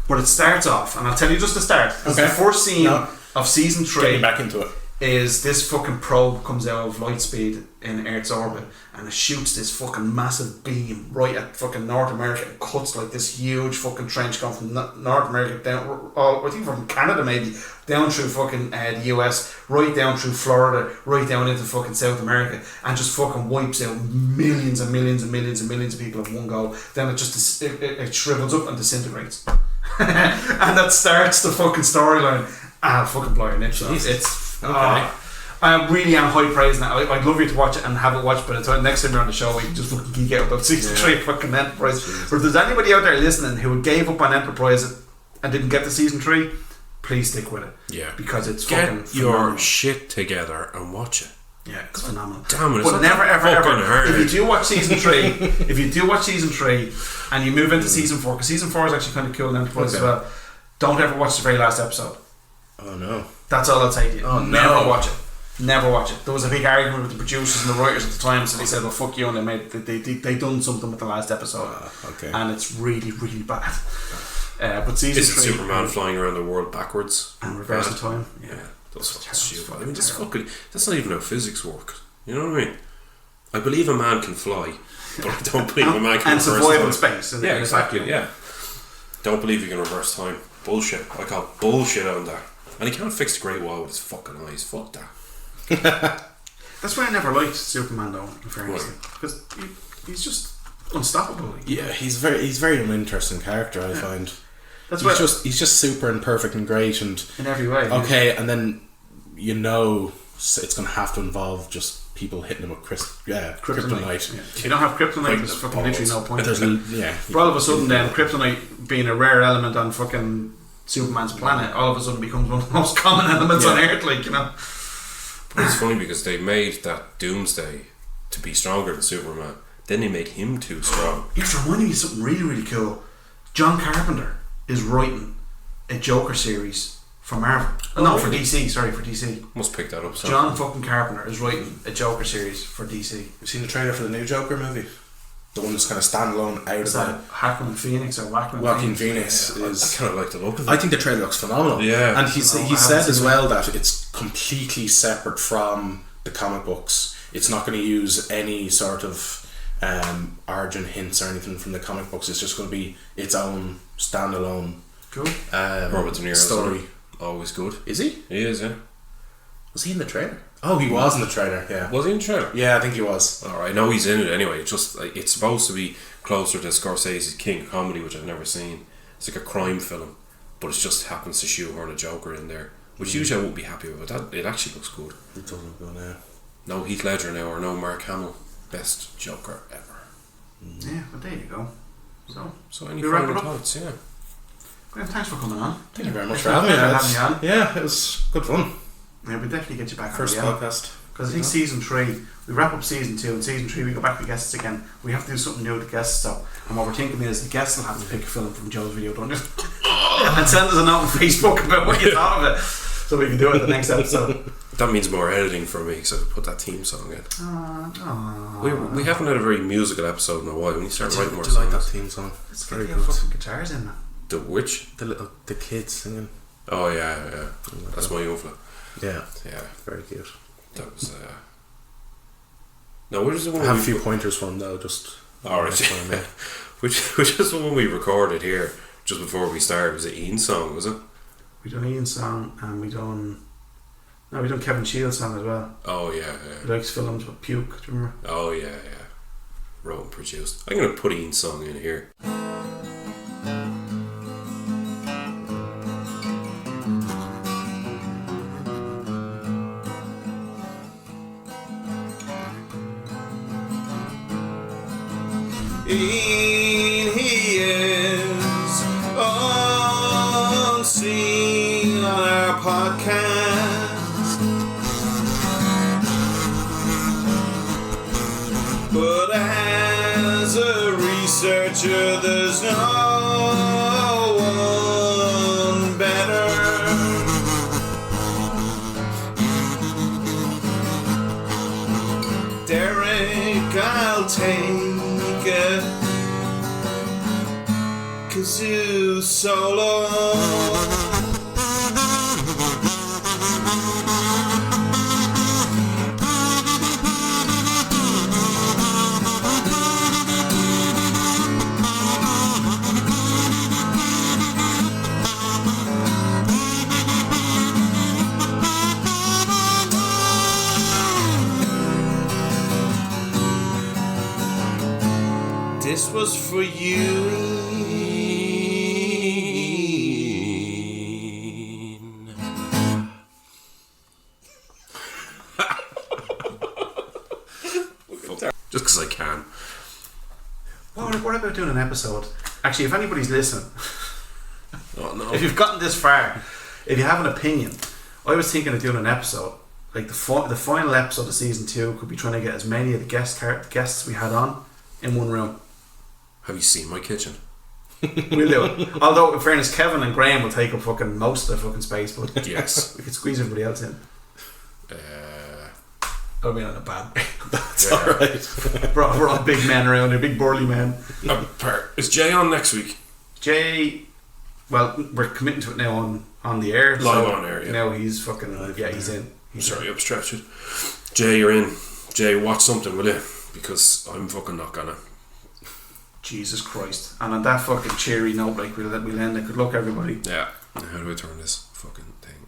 But it starts off, and I'll tell you just the start. It's the first scene of season 3. Getting back into it. is this fucking probe comes out of light speed in Earth's orbit and it shoots this fucking massive beam right at fucking North America and cuts like this huge fucking trench going from North America down, I think from Canada maybe, down through fucking the US, right down through Florida, right down into fucking South America, and just fucking wipes out millions and millions and millions and millions of people in one go. Then it just it shrivels up and disintegrates. And that starts the fucking storyline. I'll fucking blow your nips off. It's I really am high praising it. I'd love you to watch it and have it watched by the time next time you're on the show we can just fucking geek out about season 3 of fucking Enterprise. But if there's anybody out there listening who gave up on Enterprise and didn't get to season 3, please stick with it. Yeah. Because it's Get fucking your phenomenal. shit together and watch it. Yeah, it's phenomenal. Damn it, it's but not never that ever fucking hard. if you do watch season 3 and you move into season 4, because season 4 is actually kind of cool in Enterprise as well, don't ever watch the very last episode. Oh no. That's all I'll say to you. Oh, Never no. watch it. Never watch it. There was a big argument with the producers and the writers at the time, so they said, well, fuck you, and they done something with the last episode. Okay. And it's really, really bad. But season Is it 3 Superman flying around the world backwards? and reversing time. Yeah, that's fucking Terrible, stupid. fucking I mean, that's terrible. fucking. That's not even how physics work. You know what I mean? I believe a man can fly, but I don't believe a man can And reverse survive time. in space. Yeah, exactly. Yeah. Don't believe you can reverse time. Bullshit. I call bullshit on that. And he can't fix the Great Wall with his fucking eyes. Fuck that. That's why I never liked Superman, though, in fairness. Why? Because he's just unstoppable. Yeah, he's very uninteresting character. I find That's why he's just super and perfect and great and in every way. okay, and then it's going to have to involve just people hitting him with kryptonite. Yeah. If you don't have kryptonite, Like there's the fucking literally no balls. point. There's But all of a sudden, then kryptonite being a rare element on fucking Superman's planet, all of a sudden becomes one of the most common elements on Earth. Like, you know. But it's funny because they made that Doomsday to be stronger than Superman. Then they made him too strong. You have to remind me of something really, really cool. John Carpenter is writing a Joker series for Marvel. No, for DC. Sorry, for DC. Must pick that up. So. John fucking Carpenter is writing a Joker series for DC. You've seen the trailer for the new Joker movie? The one that's kind of standalone out Is of that Hackman Phoenix or Whackman Joaquin Phoenix? Phoenix I is. kind of like the look of it. I think the trailer looks phenomenal. Yeah. And he No, I said haven't as seen well that it's completely separate from the comic books. It's not going to use any sort of origin hints or anything from the comic books. It's just going to be its own standalone Cool. Robert De Niro story. Always good. Is he? He is, yeah. Was he in the trailer? Oh, he was in the trailer. Yeah. Was he in the trailer? Yeah, I think he was. Alright, I know he's in it anyway. It's just like, it's supposed to be closer to Scorsese's King of Comedy, which I've never seen. It's like a crime film, but it just happens to shoehorn a Joker in there, which usually I won't be happy with. That it actually looks good. It doesn't go now. No Heath Ledger now, or no Mark Hamill. Best Joker ever. Yeah, well, there you go. So any We wrap final it up? thoughts? Yeah. Graham, thanks for coming on. Thank you very much It's for having me. been a pleasure having you on. Yeah, it was good fun. Yeah, we'll definitely get you back First on again. podcast. Because I think season 3, we wrap up season 2, and season 3 we go back to guests again. We have to do something new with the guests, so. And what we're thinking is the guests will have to pick a film from Joe's video, don't you? And send us a note on Facebook about what you thought of it, so we can do it in the next episode. That means more editing for me, so I could put that theme song in. We haven't had a very musical episode in a while. We need to start writing more Do you like that songs. theme song? Let's Very get the good. fucking guitars in, man. The which? The kids singing. Oh yeah. That's my influence. Yeah, Yeah, very cute. that was. No, which is the one? I have a we- few pointers for them though. Just Alright. next one I made. which is the one we recorded here just before we started. Was it Ian's song? Was it? We done Ian's song, and we done Kevin Shields' song as well. Oh yeah. He likes films with puke, do you remember? Oh yeah. Wrote and produced. I'm gonna put Ian's song in here. He is unseen on our podcast, but as a researcher, there's no one better. Derek, I'll take it, 'cause you solo. this was for you. Just because I can. What about doing an episode? Actually, if anybody's listening, Oh no. if you've gotten this far, if you have an opinion, I was thinking of doing an episode like the final episode of season 2 could be trying to get as many of the guests we had on in one room. Have you seen my kitchen? We'll do it. Although, in fairness, Kevin and Graham will take up fucking most of the fucking space, but Yes. we could squeeze everybody else in. I mean, on a bad. That's alright. We're all big men around here, big burly men. Is Jay on next week? Jay, well, we're committing to it now on the air. Live on air, yeah. Now he's fucking, he's in. I'm sorry, I'm stretching. Jay, you're in. Jay, watch something, will you? Because I'm fucking not gonna. Jesus Christ. And on that fucking cheery note, like, we'll end it. Good luck, everybody. Yeah. How do I turn this fucking thing